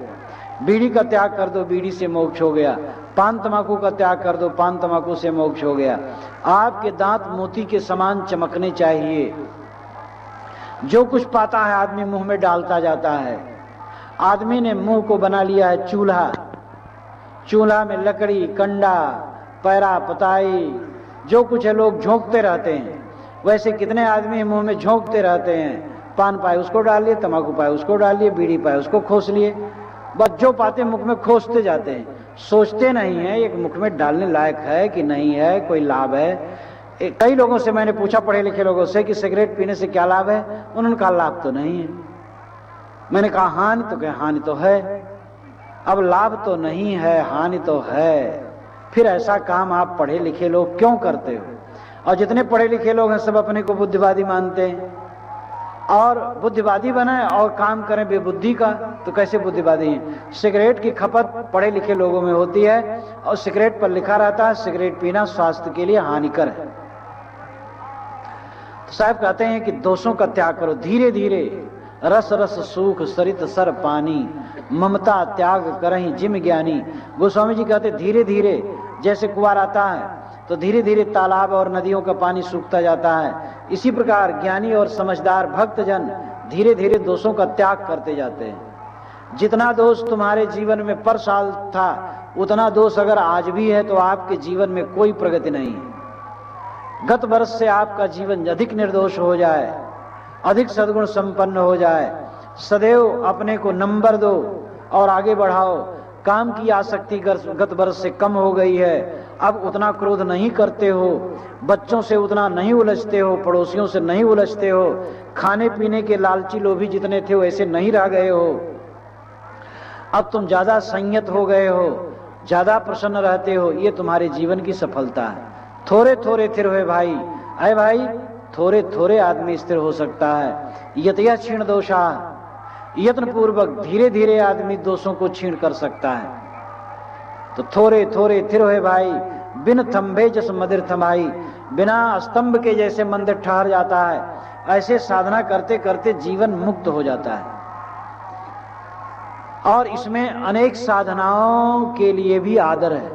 Speaker 1: बीड़ी का त्याग कर दो, बीड़ी से मोक्ष हो गया। पान तंबाकू का त्याग कर दो, पान तंबाकू से मोक्ष हो गया। आपके दांत मोती के समान चमकने चाहिए। जो कुछ पाता है आदमी मुंह में डालता जाता है। आदमी ने मुंह को बना लिया है चूल्हा। चूल्हा में लकड़ी, कंडा, पैरा, पताई, जो कुछ है लोग झोंकते रहते हैं। वैसे कितने आदमी मुंह में झोंकते रहते हैं। पान पाए उसको डाल लिए, तंबाकू पाए उसको डाल लिए, बीड़ी पाए उसको खोस लिए। बस जो पाते मुख में खोसते जाते हैं, सोचते नहीं है एक मुख में डालने लायक है कि नहीं है, कोई लाभ है। कई लोगों से मैंने पूछा, पढ़े लिखे लोगों से, कि सिगरेट पीने से क्या लाभ है। उन्होंने कहा लाभ तो नहीं है। मैंने कहा हानि, तो क्या हानि तो है। अब लाभ तो नहीं है, हानि तो है। फिर ऐसा काम आप पढ़े लिखे लोग क्यों करते हो? और जितने पढ़े लिखे लोग हैं सब अपने को बुद्धिवादी मानते हैं और बुद्धिवादी बनाए और काम करें बेबुद्धि का, तो कैसे बुद्धिवादी हैं? सिगरेट की खपत पढ़े लिखे लोगों में होती है और सिगरेट पर लिखा रहता है सिगरेट पीना स्वास्थ्य के लिए हानिकर है। तो साहब कहते हैं कि दोषों का त्याग करो धीरे धीरे। रस रस सूख सरित सर पानी, ममता त्याग करहि जिम ज्ञानी। गोस्वामी जी कहते धीरे धीरे, जैसे कुआर आता है तो धीरे धीरे तालाब और नदियों का पानी सूखता जाता है, इसी प्रकार ज्ञानी और समझदार भक्तजन धीरे धीरे दोषों का त्याग करते जाते हैं। जितना दोष तुम्हारे जीवन में पर साल था, उतना दोष अगर आज भी है तो आपके जीवन में कोई प्रगति नहीं है। गत वर्ष से आपका जीवन अधिक निर्दोष हो जाए, अधिक सद्गुण संपन्न हो जाए। सदैव अपने को नंबर दो और आगे बढ़ाओ। काम की आसक्ति गत वर्ष से कम हो गई है, अब उतना क्रोध नहीं करते हो, बच्चों से उतना नहीं उलझते हो, पड़ोसियों से नहीं उलझते हो, खाने पीने के लालची लोभी जितने थे वैसे नहीं रह गए हो। अब तुम ज्यादा संयत हो गए हो, ज्यादा प्रसन्न रहते हो। ये तुम्हारे जीवन की सफलता है। थोड़े थोड़े स्थिर हुए भाई, अरे भाई थोड़े थोड़े आदमी स्थिर हो सकता है। यतया क्षीण दोषा, यत्न पूर्वक धीरे धीरे आदमी दोषों को छीण कर सकता है। तो थोड़े थोड़े स्थिर हुए भाई, बिन थंभे जस मंदिर थमाई। बिना स्तंभ के जैसे मंदिर ठहर जाता है, ऐसे साधना करते करते जीवन मुक्त हो जाता है। और इसमें अनेक साधनाओं के लिए भी आदर है।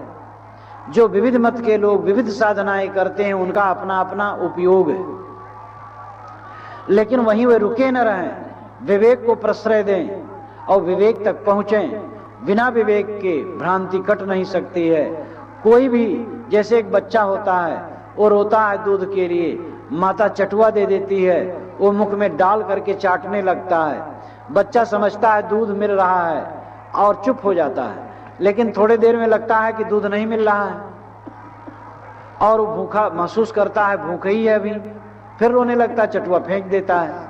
Speaker 1: जो विविध मत के लोग विविध साधनाएं करते हैं उनका अपना अपना उपयोग है, लेकिन वहीं वे रुके न रहें, विवेक को प्रश्रय दें और विवेक तक पहुंचें। बिना विवेक के भ्रांति कट नहीं सकती है। कोई भी, जैसे एक बच्चा होता है, वो रोता है दूध के लिए, माता चटुआ दे देती है, वो मुख में डाल करके चाटने लगता है। बच्चा समझता है दूध मिल रहा है और चुप हो जाता है, लेकिन थोड़ी देर में लगता है कि दूध नहीं मिल रहा है और वो भूखा महसूस करता है, भूख ही है अभी, फिर रोने लगता है, चटुआ फेंक देता है।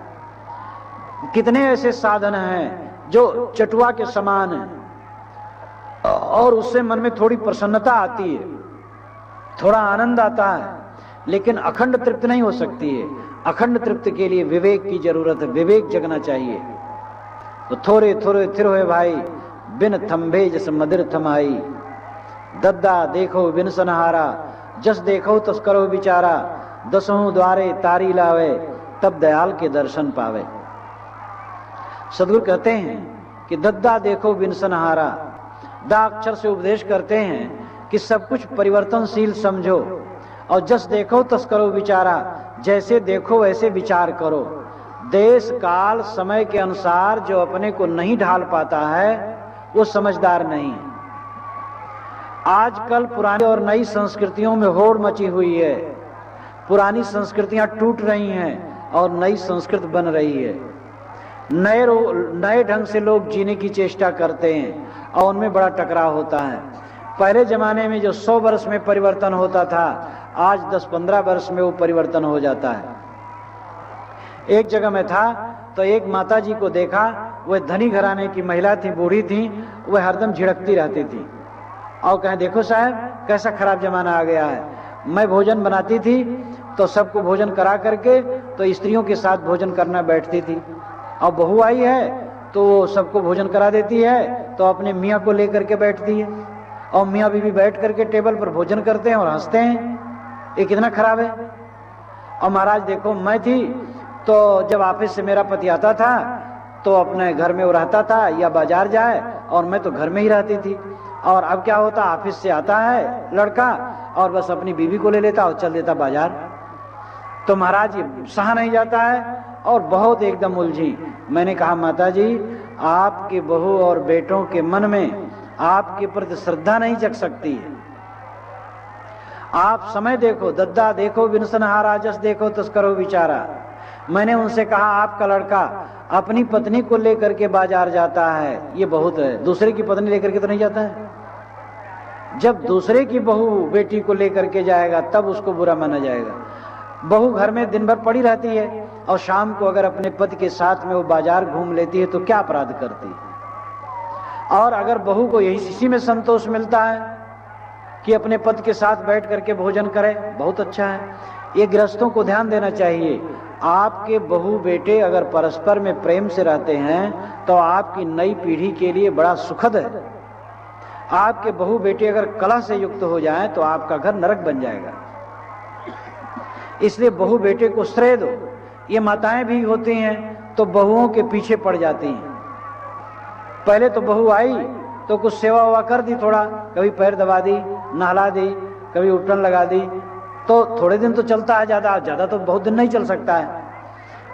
Speaker 1: कितने ऐसे साधन हैं जो चटुआ के समान हैं और उससे मन में थोड़ी प्रसन्नता आती है, थोड़ा आनंद आता है, लेकिन अखंड तृप्ति नहीं हो सकती है। अखंड तृप्ति के लिए विवेक की जरूरत है, विवेक जगना चाहिए। तो थोड़े थोड़े स्थिर हुए भाई, बिन थंभे जस मदिर थमाई। दद्दा देखो बिन सनहारा, जस देखो तस करो विचारा। दसों द्वारे तारी लावे, तब दयाल के दर्शन पावे। सदगुरु कहते हैं कि दद्दा देखो बिन सनहारा। दा अक्षर से उपदेश करते हैं कि सब कुछ परिवर्तनशील समझो और जस देखो तस करो विचारा। जैसे देखो वैसे विचार करो। देश काल समय के अनुसार जो अपने को नहीं ढाल पाता है वो समझदार नहीं है। आजकल पुरानी और नई संस्कृतियों में होड़ मची हुई है। पुरानी संस्कृतियां टूट रही हैं और नई संस्कृति बन रही है। नए ढंग से लोग जीने की चेष्टा करते हैं और उनमें बड़ा टकराव होता है। पहले जमाने में जो 100 वर्ष में परिवर्तन होता था, आज 10-15 वर्ष में वो परिवर्तन हो जाता है। एक जगह में था तो एक माता जी को देखा, वह धनी घराने की महिला थी, बूढ़ी थी, वह हरदम झिड़कती रहती थी और कहें देखो साहब कैसा खराब जमाना आ गया है। मैं भोजन बनाती थी तो सबको भोजन करा करके तो स्त्रियों के साथ भोजन करना बैठती थी, और बहू आई है तो सबको भोजन करा देती है तो अपने मियाँ को लेकर के बैठती है और मियाँ बीवी बैठ करके टेबल पर भोजन करते हैं और हंसते हैं। ये कितना खराब है। और महाराज देखो, मैं थी तो जब ऑफिस से मेरा पति आता था तो अपने घर में वो रहता था या बाजार जाए, और मैं तो घर में ही रहती थी। और अब क्या होता, ऑफिस से आता है लड़का और बस अपनी बीवी को ले लेता और चल देता बाजार। तो महाराज ये सहा नहीं जाता है और बहुत एकदम उलझी। मैंने कहा, माता जी, आपके बहू और बेटों के मन में आपके प्रति श्रद्धा नहीं जग सकती है। आप समय देखो, दद्दा देखो विनसनहा राजस देखो तस्करो विचारा। मैंने उनसे कहा, आपका लड़का अपनी पत्नी को लेकर के बाजार जाता है, ये बहुत है, दूसरे की पत्नी लेकर के तो नहीं जाता है। जब दूसरे की बहू बेटी को लेकर के जाएगा तब उसको बुरा माना जाएगा। बहू घर में दिन भर पड़ी रहती है और शाम को अगर अपने पति के साथ में वो बाजार घूम लेती है तो क्या अपराध करती है। और अगर बहू को यही इसी में संतोष मिलता है कि अपने पति के साथ बैठ करके भोजन करे, बहुत अच्छा है। ये गृहस्थों को ध्यान देना चाहिए। आपके बहू बेटे अगर परस्पर में प्रेम से रहते हैं तो आपकी नई पीढ़ी के लिए बड़ा सुखद है। आपके बहू बेटे अगर कलह से युक्त हो जाएं तो आपका घर नरक बन जाएगा। इसलिए बहू बेटे को श्रेय दो। ये माताएं भी होती हैं तो बहुओं के पीछे पड़ जाती हैं। पहले तो बहू आई तो कुछ सेवा हुआ कर दी, थोड़ा कभी पैर दबा दी, नहला दी, कभी उठन लगा दी, तो थोड़े दिन तो चलता है, ज्यादा तो बहुत दिन नहीं चल सकता है।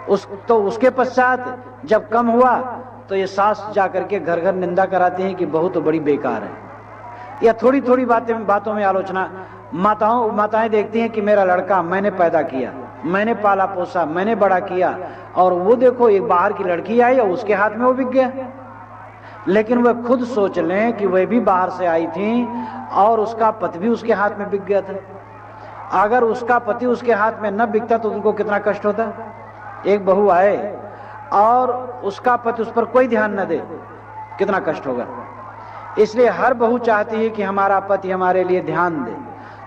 Speaker 1: उसके पश्चात जब कम हुआ तो ये सास जा करके घर घर निंदा कराती हैं कि बहू तो बड़ी बेकार है। या थोड़ी थोड़ी बातों में आलोचना। माताएं देखती हैं कि मेरा लड़का मैंने पैदा किया, मैंने पाला पोसा, मैंने बड़ा किया, और वो देखो एक बाहर की लड़की आई और उसके हाथ में वो बिक गया। लेकिन वह खुद सोच लें कि वह भी बाहर से आई थी और उसका पति भी उसके हाथ में बिक गया था। अगर उसका पति उसके हाथ में न बिकता तो उनको कितना कष्ट होता। एक बहू आए और उसका पति उस पर कोई ध्यान न दे, कितना कष्ट होगा। इसलिए हर बहू चाहती है कि हमारा पति हमारे लिए ध्यान दे।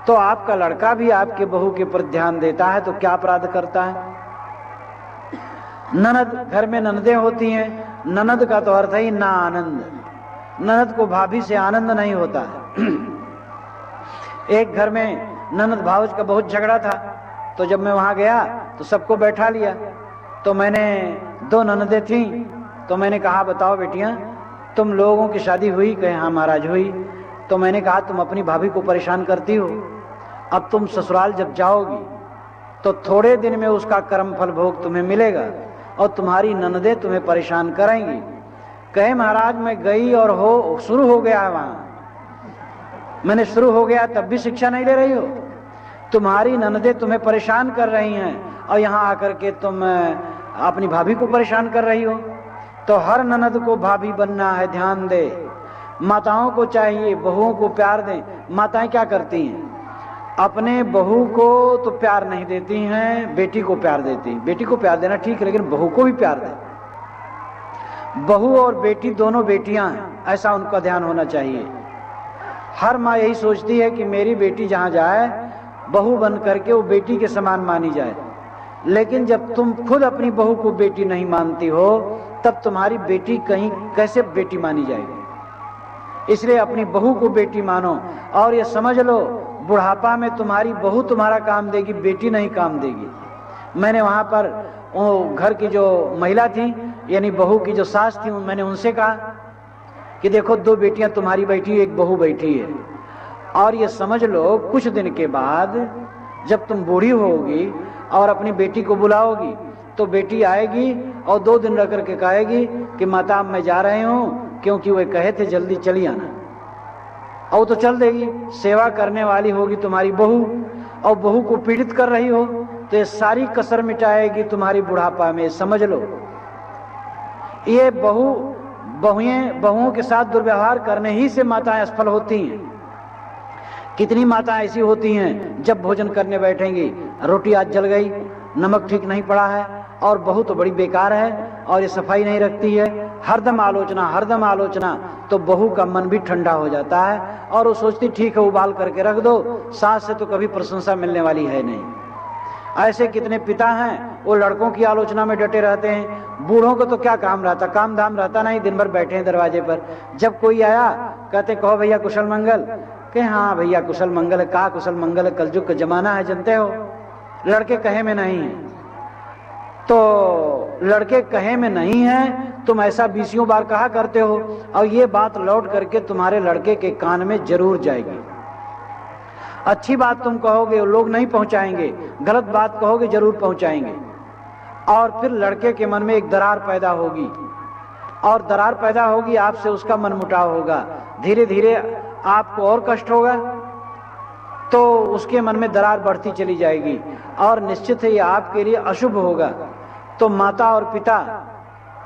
Speaker 1: तो आपका लड़का भी आपके बहू के प्रति ध्यान देता है तो क्या अपराध करता है। ननद, घर में ननदें होती हैं। ननद का तो अर्थ है ना आनंद। ननद को भाभी से आनंद नहीं होता है। एक घर में ननद भावज का बहुत झगड़ा था, तो जब मैं वहां गया तो सबको बैठा लिया। तो मैंने 2 ननदें थीं, तो मैंने कहा, बताओ बेटियां, तुम लोगों की शादी हुई? कहे हाँ महाराज हुई। तो मैंने कहा, तुम अपनी भाभी को परेशान करती हो, अब तुम ससुराल जब जाओगी तो थोड़े दिन में उसका कर्म फल भोग तुम्हें मिलेगा और तुम्हारी ननदें तुम्हें परेशान करेंगी। कहे महाराज मैं गई और शुरू हो गया है वहां। मैंने शुरू हो गया तब भी शिक्षा नहीं ले रही हो। तुम्हारी ननदें तुम्हें परेशान कर रही हैं और यहाँ आकर के तुम अपनी भाभी को परेशान कर रही हो। तो हर ननद को भाभी बनना है, ध्यान दे। माताओं को चाहिए बहुओं को प्यार दें। माताएं क्या करती हैं, अपने बहू को तो प्यार नहीं देती हैं, बेटी को प्यार देती हैं। बेटी को प्यार देना ठीक है, लेकिन बहू को भी प्यार दें। बहू और बेटी दोनों बेटियां हैं, ऐसा उनका ध्यान होना चाहिए। हर माँ यही सोचती है कि मेरी बेटी जहां जाए बहू बन करके वो बेटी के समान मानी जाए। लेकिन जब तुम खुद अपनी बहू को बेटी नहीं मानती हो तब तुम्हारी बेटी कहीं कैसे बेटी मानी जाएगी। इसलिए अपनी बहू को बेटी मानो और ये समझ लो बुढ़ापा में तुम्हारी बहू तुम्हारा काम देगी, बेटी नहीं काम देगी। मैंने वहां पर घर की जो महिला थी, यानी बहू की जो सास थी, मैंने उनसे कहा कि देखो 2 बेटियां तुम्हारी बैठी, एक बहू बैठी है, और ये समझ लो कुछ दिन के बाद जब तुम बूढ़ी होगी और अपनी बेटी को बुलाओगी तो बेटी आएगी और 2 दिन रह करके कहेगी कि माता मैं जा रही हूं, क्योंकि वे कहे थे जल्दी चली आना। और तो चल देगी। सेवा करने वाली होगी तुम्हारी बहू, और बहू को पीड़ित कर रही हो तो ये सारी कसर मिटाएगी तुम्हारी बुढ़ापा में, समझ लो। ये बहुओं के साथ दुर्व्यवहार करने ही से माताएं असफल होती हैं। कितनी माताएं ऐसी होती हैं, जब भोजन करने बैठेंगी रोटी आज जल गई, नमक ठीक नहीं पड़ा है, और बहू तो बड़ी बेकार है और ये सफाई नहीं रखती है, हरदम आलोचना। तो बहू का मन भी ठंडा हो जाता है और वो सोचती ठीक है उबाल करके रख दो, सास से तो कभी प्रशंसा मिलने वाली है नहीं। ऐसे कितने पिता हैं, वो लड़कों की आलोचना में डटे रहते हैं। बूढ़ों को तो क्या काम रहता, काम धाम रहता नहीं, दिन भर बैठे हैं दरवाजे पर। जब कोई आया कहते कहो भैया कुशल मंगल, कहे हाँ भैया कुशल मंगल है। कहा कुशल मंगल है, कलयुग का जमाना है, जानते हो। लड़के कहे में नहीं है। तो लड़के कहे में नहीं है, तुम ऐसा 20 बार कहा करते हो, और ये बात लौट करके तुम्हारे लड़के के कान में जरूर जाएगी। अच्छी बात तुम कहोगे लोग नहीं पहुंचाएंगे, गलत बात कहोगे जरूर पहुंचाएंगे, और फिर लड़के के मन में एक दरार पैदा होगी, और दरार पैदा होगी, आपसे उसका मनमुटाव होगा, धीरे धीरे आपको और कष्ट होगा, तो उसके मन में दरार बढ़ती चली जाएगी, और निश्चित है ये आपके लिए अशुभ होगा। तो माता और पिता,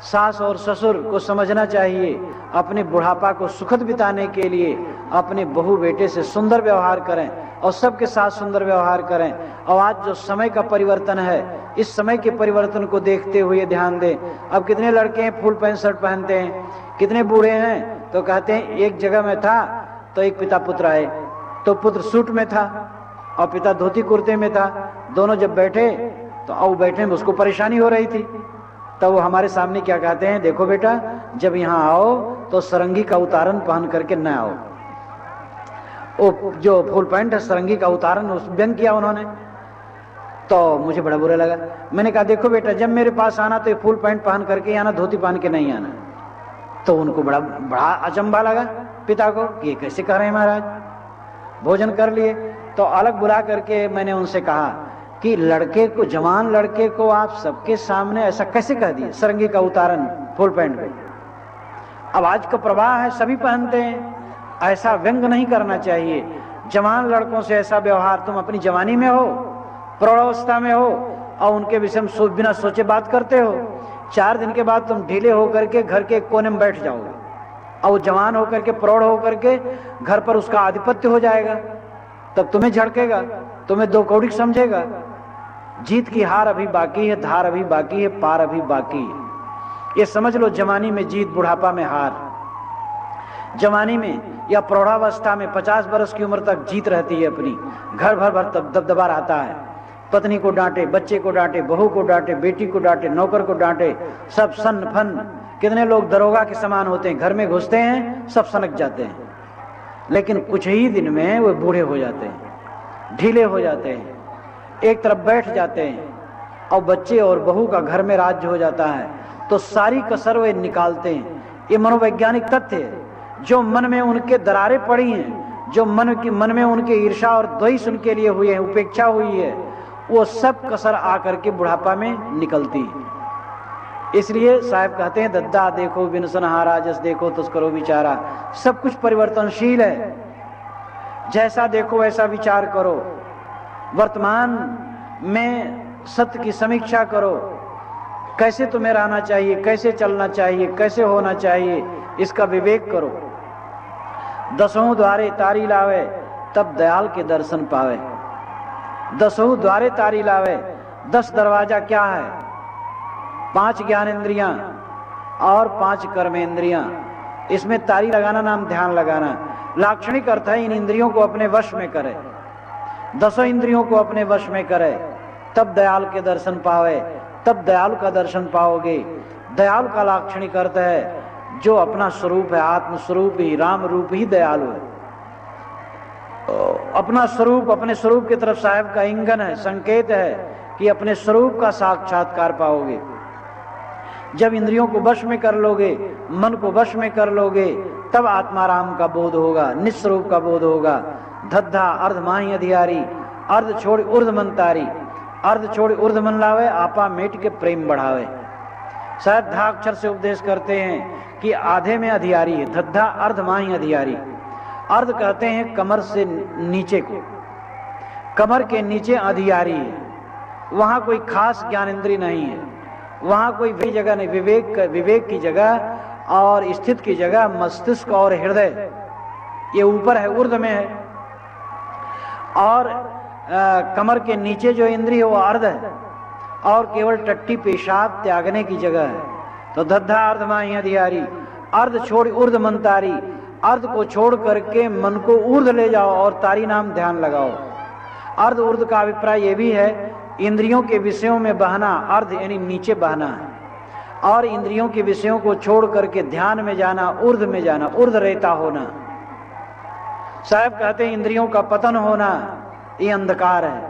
Speaker 1: सास और ससुर को समझना चाहिए, अपने बुढ़ापा को सुखद बिताने के लिए अपने बहू बेटे से सुंदर व्यवहार करें और सबके साथ सुंदर व्यवहार करें। और आज जो समय का परिवर्तन है, इस समय के परिवर्तन को देखते हुए ध्यान दें। अब कितने लड़के हैं फुल पैंट शर्ट पहनते हैं, कितने बूढ़े हैं तो कहते हैं एक जगह में था तो एक पिता पुत्र आए, तो पुत्र सूट में था और पिता धोती कुर्ते में था, दोनों जब बैठे तो अब बैठने में उसको परेशानी हो रही थी, तब वो हमारे सामने क्या कहते हैं, देखो बेटा जब यहाँ आओ तो सरंगी का उतारन पहन करके न आओ। वो जो फुल पैंट है सरंगी का उतारन उस व्यंग किया उन्होंने, तो मुझे बड़ा बुरा लगा। मैंने कहा देखो बेटा जब मेरे पास आना तो ये फुल पैंट पहन करके आना, धोती पहन के नहीं आना। तो उनको बड़ा अचंभा लगा पिता को कि ये कैसे कह रहे हैं महाराज। भोजन कर लिए तो अलग बुला करके मैंने उनसे कहा कि लड़के को, जवान लड़के को आप सबके सामने ऐसा कैसे कह दिए, सरंगी का उतारन फुल पैंट पे। अब आज का प्रवाह है सभी पहनते हैं, ऐसा व्यंग नहीं करना चाहिए। जवान लड़कों से ऐसा व्यवहार, तुम अपनी जवानी में हो, प्रौढ़ावस्था में हो और उनके विषय में बिना सोचे बात करते हो, 4 दिन के बाद तुम ढीले होकर के घर के कोने में बैठ जाओगे और वो जवान होकर के, प्रौढ़ होकर के घर पर उसका आधिपत्य हो जाएगा, तब तुम्हें झड़केगा, तुम्हें दो कौड़ी समझेगा। जीत की हार अभी बाकी है, धार अभी बाकी है, पार अभी बाकी है। ये समझ लो जवानी में जीत, बुढ़ापा में हार। जवानी में या प्रौढ़ावस्था में 50 वर्ष की उम्र तक जीत रहती है अपनी, घर भर भर दबदबा रहता है, पत्नी को डांटे, बच्चे को डांटे, बहू को डांटे, बेटी को डांटे, नौकर को डांटे, सब सन फन। कितने लोग दरोगा के समान होते हैं, घर में घुसते हैं सब सनक जाते हैं, लेकिन कुछ ही दिन में वो बूढ़े हो जाते हैं, ढीले हो जाते हैं, एक तरफ बैठ जाते हैं और बच्चे और बहू का घर में राज्य हो जाता है, तो सारी कसर वे निकालते हैं। ये मनोवैज्ञानिक तथ्य है। जो मन में उनके दरारें पड़ी हैं, जो मन में उनके ईर्ष्या और द्वेष उनके लिए हुए हैं, उपेक्षा हुई है, वो सब कसर आकर के बुढ़ापा में निकलती है। इसलिए साहब कहते हैं दद्दा देखो बिन सनहारा, जस देखो तुस करो विचारा। सब कुछ परिवर्तनशील है, जैसा देखो वैसा विचार करो। वर्तमान में सत्य की समीक्षा करो, कैसे तुम्हें रहना चाहिए, कैसे चलना चाहिए, कैसे होना चाहिए, इसका विवेक करो। 10 द्वारे तारी लावे तब दयाल के दर्शन पावे। 10 द्वारे तारी लावे, 10 दरवाजा क्या है, 5 ज्ञानेंद्रियां और 5 कर्मेंद्रियां। इसमें तारी लगाना नाम ध्यान लगाना। लाक्षणिक अर्थ है इन इंद्रियों को अपने वश में करे, 10 इंद्रियों को अपने वश में करे, तब दयाल के दर्शन पावे, तब दयालु का दर्शन पाओगे। दयालु का लाक्षणिक अर्थ है जो अपना स्वरूप है, आत्म स्वरूप ही, राम रूप ही दयालु है। अपना स्वरूप, अपने स्वरूप की तरफ साहब का इंगन है, संकेत है कि अपने स्वरूप का साक्षात्कार पाओगे। जब इंद्रियों को वश में कर लोगे, मन को वश में कर लोगे, तब आत्माराम का बोध होगा, निस्वरूप का बोध होगा। धद्धा अर्धमाही अधियारी, अर्ध छोड़ ऊर्ध मन तारी। अर्ध छोड़ ऊर्ध मन लावे, आपा मेट के प्रेम बढ़ावे। शायद धा अक्षर से उपदेश करते हैं कि आधे में अधियारी है, धद्धा अर्धमाही अधियारी। अर्ध कहते हैं कमर से नीचे को, कमर के नीचे अधियारी है, वहां कोई खास ज्ञानेंद्रिय नहीं है, वहां कोई भी जगह नहीं। विवेक की जगह और स्थित की जगह मस्तिष्क और हृदय, ये ऊपर है, ऊर्ध्व में है। और कमर के नीचे जो इंद्रिय है वो अर्ध है और केवल टट्टी पेशाब त्यागने की जगह है। तो धद्धा अर्धमाही अधियारी, अर्ध छोड़ ऊर्ध मन तारी। अर्ध को छोड़ करके मन को ऊर्ध ले जाओ और तारी नाम ध्यान लगाओ। अर्ध ऊर्ध का अभिप्राय ये भी है, इंद्रियों के विषयों में बहना, अर्ध यानी नीचे बहना है, और इंद्रियों के विषयों को छोड़ करके ध्यान में जाना, ऊर्ध में जाना, ऊर्ध रहता होना। साहब कहते हैं इंद्रियों का पतन होना ये अंधकार है,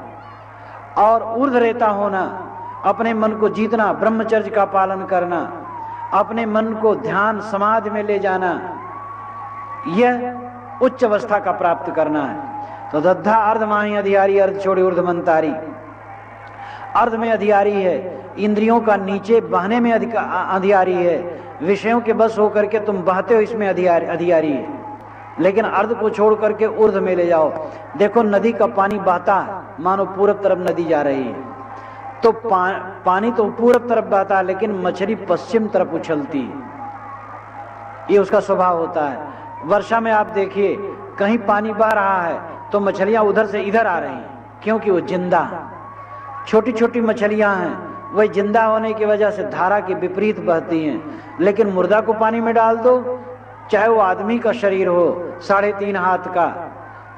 Speaker 1: और ऊर्ध्व रेता होना, अपने मन को जीतना, ब्रह्मचर्य का पालन करना, अपने मन को ध्यान समाधि में ले जाना, यह उच्च अवस्था का प्राप्त करना है। तो दद्धा अर्धमाही अधियारी, अर्ध छोड़ी ऊर्ध्वमंतारी। अर्ध में अधियारी है, इंद्रियों का नीचे बहने में अधियारी है, विषयों के बस होकर के तुम बहते हो इसमें अधियारी है। लेकिन अर्ध को छोड़ करके ऊर्ध्व में ले जाओ। देखो नदी का पानी बहता है, मानो पूरब तरफ नदी जा रही है, तो पानी तो पूरब तरफ बहता है, लेकिन मछली पश्चिम तरफ उछलती है, ये उसका स्वभाव होता है। वर्षा में आप देखिए कहीं पानी बह रहा है तो मछलियां उधर से इधर आ रही हैं, क्योंकि वो जिंदा है, छोटी छोटी मछलियां हैं, वही जिंदा होने की वजह से धारा के विपरीत बहती हैं। लेकिन मुर्दा को पानी में डाल दो, चाहे वो आदमी का शरीर हो 3.5 हाथ का,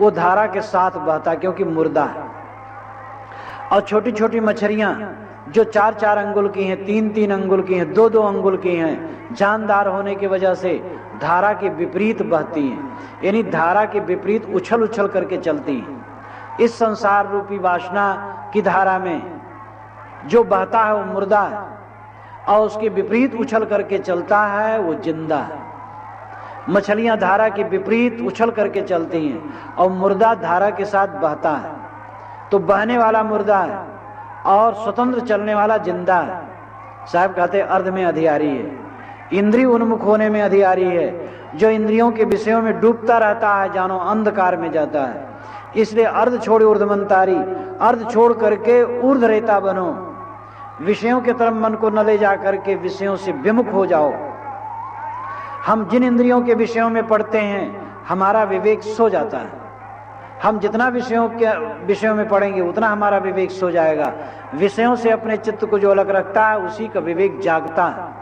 Speaker 1: वो धारा के साथ बहता, क्योंकि मुर्दा है। और छोटी छोटी मछलियां जो 4-4 अंगुल की हैं, 3-3 अंगुल की हैं, 2-2 अंगुल की हैं, जानदार होने की वजह से धारा के विपरीत बहती हैं, यानी धारा के विपरीत उछल उछल करके चलती हैं। इस संसार रूपी वासना की धारा में जो बहता है वो मुर्दा है, और उसके विपरीत उछल करके चलता है वो जिंदा है। मछलियां धारा के विपरीत उछल करके चलती हैं और मुर्दा धारा के साथ बहता है। तो बहने वाला मुर्दा है और स्वतंत्र चलने वाला जिंदा है। साहब कहते अर्ध में अधियारी है, इंद्रिय उन्मुख होने में अधियारी है, जो इंद्रियों के विषयों में डूबता रहता है, जानो अंधकार में जाता है। इसलिए अर्ध छोड़ ऊर्ध्वमंतारी, अर्ध छोड़ करके ऊर्ध्व रेता बनो, विषयों के तरफ मन को न ले जा करके विषयों से विमुख हो जाओ। हम जिन इंद्रियों के विषयों में पढ़ते हैं हमारा विवेक सो जाता है, हम जितना विषयों में पढ़ेंगे उतना हमारा विवेक सो जाएगा। विषयों से अपने चित्त को जो अलग रखता है उसी का विवेक जागता है।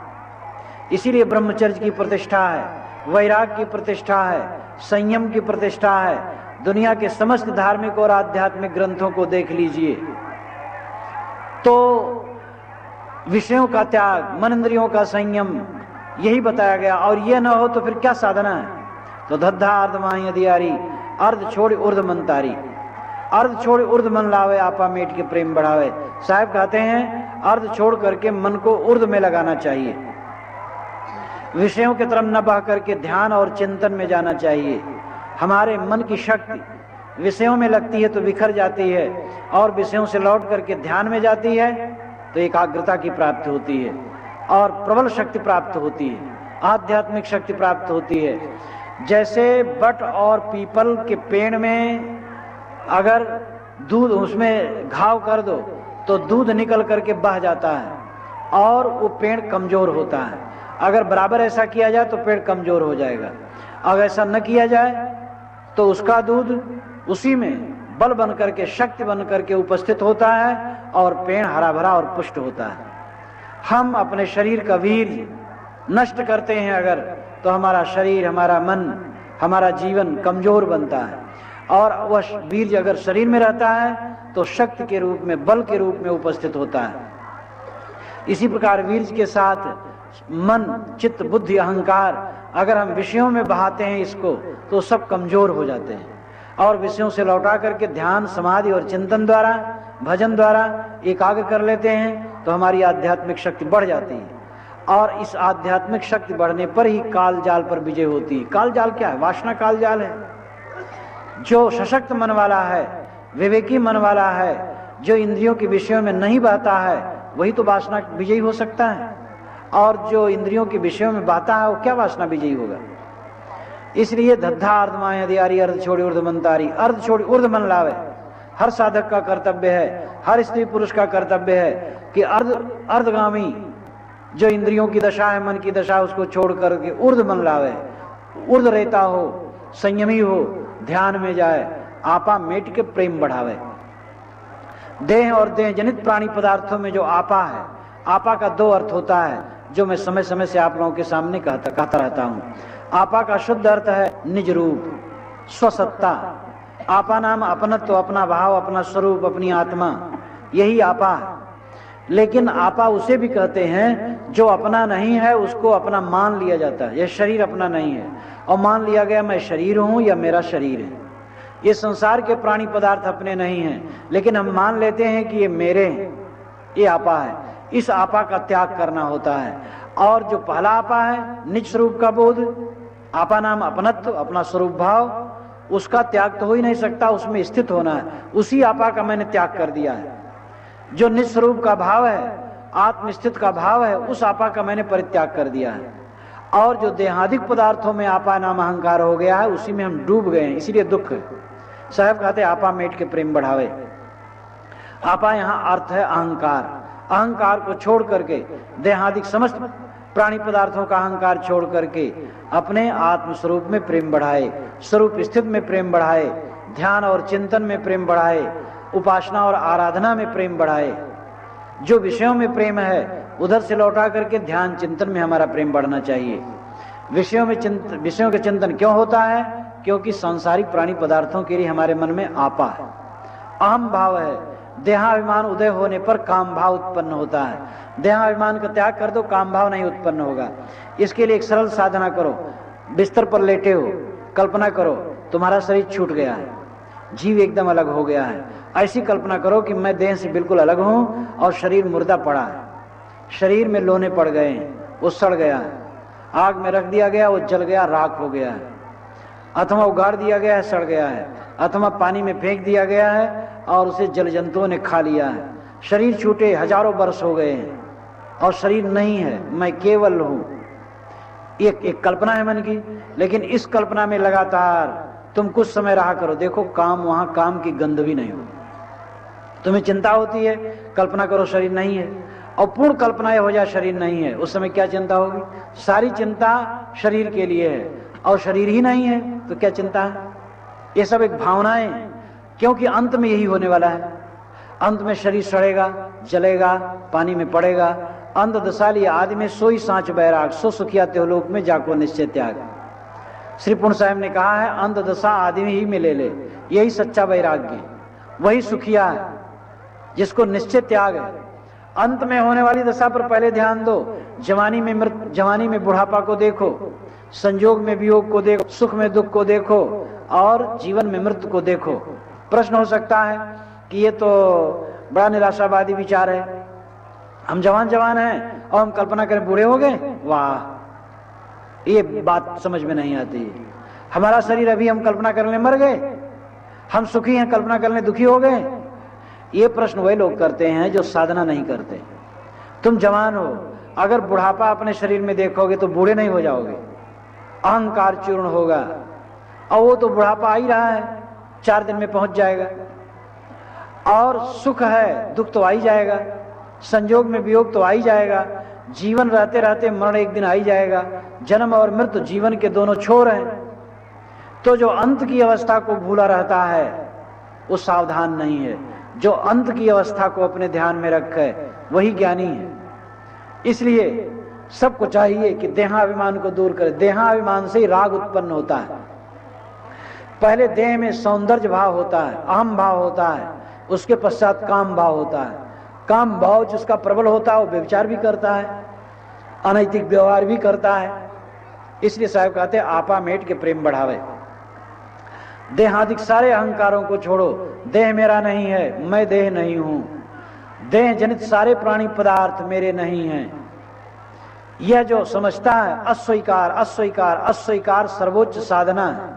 Speaker 1: इसीलिए ब्रह्मचर्य की प्रतिष्ठा है, वैराग्य की प्रतिष्ठा है, संयम की प्रतिष्ठा है। दुनिया के समस्त धार्मिक और आध्यात्मिक ग्रंथों को देख लीजिए तो विषयों का त्याग, मन इंद्रियों का संयम, यही बताया गया। और यह न हो तो फिर क्या साधना है? तो दद्धा अर्धमाही अधियारी, अर्ध छोड़ ऊर्ध्वमंतारी। अर्ध छोड़ ऊर्ध्व मन लावे, आपा मेट के प्रेम बढ़ावे। साहब कहते हैं अर्ध छोड़ करके मन को ऊर्ध्व में लगाना चाहिए, विषयों की तरफ न बह करके ध्यान और चिंतन में जाना चाहिए। हमारे मन की शक्ति विषयों में लगती है तो बिखर जाती है, और विषयों से लौट करके ध्यान में जाती है तो एकाग्रता की प्राप्ति होती है और प्रबल शक्ति प्राप्त होती है, आध्यात्मिक शक्ति प्राप्त होती है। जैसे बट और पीपल के पेड़ में अगर दूध उसमें घाव कर दो तो दूध निकल करके बह जाता है और वो पेड़ कमजोर होता है। अगर बराबर ऐसा किया जाए तो पेड़ कमजोर हो जाएगा, अगर ऐसा न किया जाए तो उसका दूध उसी में बल बन करके, शक्ति बन करके उपस्थित होता है और पेड़ हरा भरा और पुष्ट होता है। हम अपने शरीर का वीर्य नष्ट करते हैं अगर, तो हमारा शरीर, हमारा मन, हमारा जीवन कमजोर बनता है। और वह वीर्य अगर शरीर में रहता है तो शक्ति के रूप में, बल के रूप में उपस्थित होता है। इसी प्रकार वीर्य के साथ मन, चित्त, बुद्धि, अहंकार अगर हम विषयों में बहाते हैं इसको तो सब कमजोर हो जाते हैं, और विषयों से लौटा करके ध्यान, समाधि और चिंतन द्वारा, भजन द्वारा एकाग्र कर लेते हैं तो हमारी आध्यात्मिक शक्ति बढ़ जाती है। और इस आध्यात्मिक शक्ति बढ़ने पर ही काल जाल पर विजय होती है। काल जाल क्या है? वासना काल जाल है। जो सशक्त मन वाला है, विवेकी मन वाला है, जो इंद्रियों के विषयों में नहीं बहता है, वही तो वासना विजयी हो सकता है। और जो इंद्रियों के विषयों में बहता है वो क्या वासना विजयी होगा? इसलिए दद्धा अर्धमाही अधियारी, अर्ध छोड़ी ऊर्ध्वमंतारी। अर्ध छोड़ी ऊर्ध्व मन लावे, हर साधक का कर्तव्य है, हर स्त्री पुरुष का कर्तव्य है कि अर्धगामी जो इंद्रियों की दशा है, मन की दशा, उसको छोड़ करके ऊर्ध्व मन लावे, ऊर्ध्व रहता हो, संयमी हो, ध्यान में जाए, आपा मेट के प्रेम बढ़ावे। देह और देह जनित प्राणी पदार्थों में जो आपा है, आपा का 2 अर्थ होता है जो मैं समय समय से आप लोगों के सामने कहता रहता हूं। आपा का शुद्ध अर्थ है निज रूप, स्वसत्ता। आपा नाम अपनत्व, अपना भाव, अपना स्वरूप, अपनी आत्मा, यही आपा है। लेकिन आपा उसे भी कहते हैं जो अपना नहीं है, उसको अपना मान लिया जाता है। यह शरीर अपना नहीं है और मान लिया गया मैं शरीर हूं या मेरा शरीर है। ये संसार के प्राणी पदार्थ अपने नहीं हैं, लेकिन हम मान लेते हैं कि ये मेरे हैं, ये आपा है। इस आपा का त्याग करना होता है। और जो पहला आपा है निज स्वरूप का बोध, आपा नाम अपनत्व, अपना स्वरूप भाव, उसका त्याग तो हो ही नहीं सकता, उसमें स्थित होना है। उसी आपा का मैंने त्याग कर दिया है। जो निज स्वरूप का भाव है, आत्मस्थित का भाव है, उस आपा का मैंने परित्याग कर दिया है। और जो देहादिक पदार्थों में आपा नाम अहंकार हो गया है, उसी में हम डूब गए हैं, इसीलिए दुख है। साहब कहते हैं आपा मेट के प्रेम बढ़ावे। आपा यहाँ अर्थ है अहंकार। अहंकार को छोड़ करके, देहादिक समस्त प्राणी पदार्थों का अहंकार छोड़ करके अपने आत्म स्वरूप में प्रेम बढ़ाए, स्वरूप स्थित में प्रेम बढ़ाए, ध्यान और चिंतन में प्रेम बढ़ाए, उपासना और आराधना में प्रेम बढ़ाए। जो विषयों में प्रेम है उधर से लौटा करके ध्यान चिंतन में हमारा प्रेम बढ़ना चाहिए। विषयों के चिंतन क्यों होता है? क्योंकि सांसारिक प्राणी पदार्थों के लिए हमारे मन में आपा है, अहम भाव है। देहाभिमान उदय होने पर काम भाव उत्पन्न होता है। देहाभिमान का त्याग कर दो, काम भाव नहीं उत्पन्न होगा। इसके लिए एक सरल साधना करो। बिस्तर पर लेटे हो, कल्पना करो तुम्हारा शरीर छूट गया है, जीव एकदम अलग हो गया है। ऐसी कल्पना करो कि मैं देह से बिल्कुल अलग हूं और शरीर मुर्दा पड़ा है, शरीर में लोने पड़ गए हैं, वो सड़ गया है, आग में रख दिया गया, वो जल गया, राख हो गया है, अथवा उगाड़ दिया गया है, सड़ गया है, अथवा पानी में फेंक दिया गया है और उसे जल जंतुओं ने खा लिया है। शरीर छूटे हजारों वर्ष हो गए हैं और शरीर नहीं है, मैं केवल हूं। एक कल्पना है मन की, लेकिन इस कल्पना में लगातार तुम कुछ समय रहा करो, देखो काम, वहां काम की गंध भी नहीं हो। तुम्हें चिंता होती है, कल्पना करो शरीर नहीं है, और पूर्ण कल्पना हो जाए शरीर नहीं है, उस समय क्या चिंता होगी? सारी चिंता शरीर के लिए है और शरीर ही नहीं है तो क्या चिंता है? ये सब एक भावनाएं, क्योंकि अंत में यही होने वाला है। अंत में शरीर सड़ेगा, जलेगा, पानी में पड़ेगा। अंध दशा लिया आदमी सोई सांच बैराग, सो सुखिया त्योलोक में जाको निश्चय त्याग। श्री पूर्ण साहब ने कहा है अंध दशा आदमी ही में ले ले, यही सच्चा वैराग्य, वही सुखिया है जिसको निश्चय त्याग है। अंत में होने वाली दशा पर पहले ध्यान दो। जवानी में बुढ़ापा को देखो, संयोग में वियोग को देखो, सुख में दुख को देखो और जीवन में मृत्यु को देखो। प्रश्न हो सकता है कि ये तो बड़ा निराशावादी विचार है, हम जवान हैं और हम कल्पना करें बूढ़े हो गए, वाह, ये बात समझ में नहीं आती। हमारा शरीर अभी हम कल्पना करने मर गए, हम सुखी हैं कल्पना करने दुखी हो गए। ये प्रश्न वही लोग करते हैं जो साधना नहीं करते। तुम जवान हो, अगर बुढ़ापा अपने शरीर में देखोगे तो बूढ़े नहीं हो जाओगे, अहंकार चूर्ण होगा, और वो तो बुढ़ापा आ ही रहा है, 4 दिन में पहुंच जाएगा। और सुख है, दुख तो आ ही जाएगा, संयोग में वियोग तो आ ही जाएगा, जीवन रहते रहते मरण एक दिन आ ही जाएगा। जन्म और मृत्यु जीवन के दोनों छोर हैं। तो जो अंत की अवस्था को भूला रहता है वो सावधान नहीं है। जो अंत की अवस्था को अपने ध्यान में रखे वही ज्ञानी है। इसलिए सबको चाहिए कि देहाभिमान को दूर करे। देहाभिमान से ही राग उत्पन्न होता है। पहले देह में सौंदर्य भाव होता है, अहम भाव होता है, उसके पश्चात काम भाव होता है। काम भाव जिसका प्रबल होता है वो व्यभिचार भी करता है, अनैतिक व्यवहार भी करता है। इसलिए साहब कहते हैं आपा मेट के प्रेम बढ़ावे। देहादिक सारे अहंकारों को छोड़ो। देह मेरा नहीं है, मैं देह नहीं हूं। देह जनित सारे प्राणी पदार्थ मेरे नहीं हैं। यह जो समझता है अस्वीकार अस्वीकार अस्वीकार सर्वोच्च साधना है।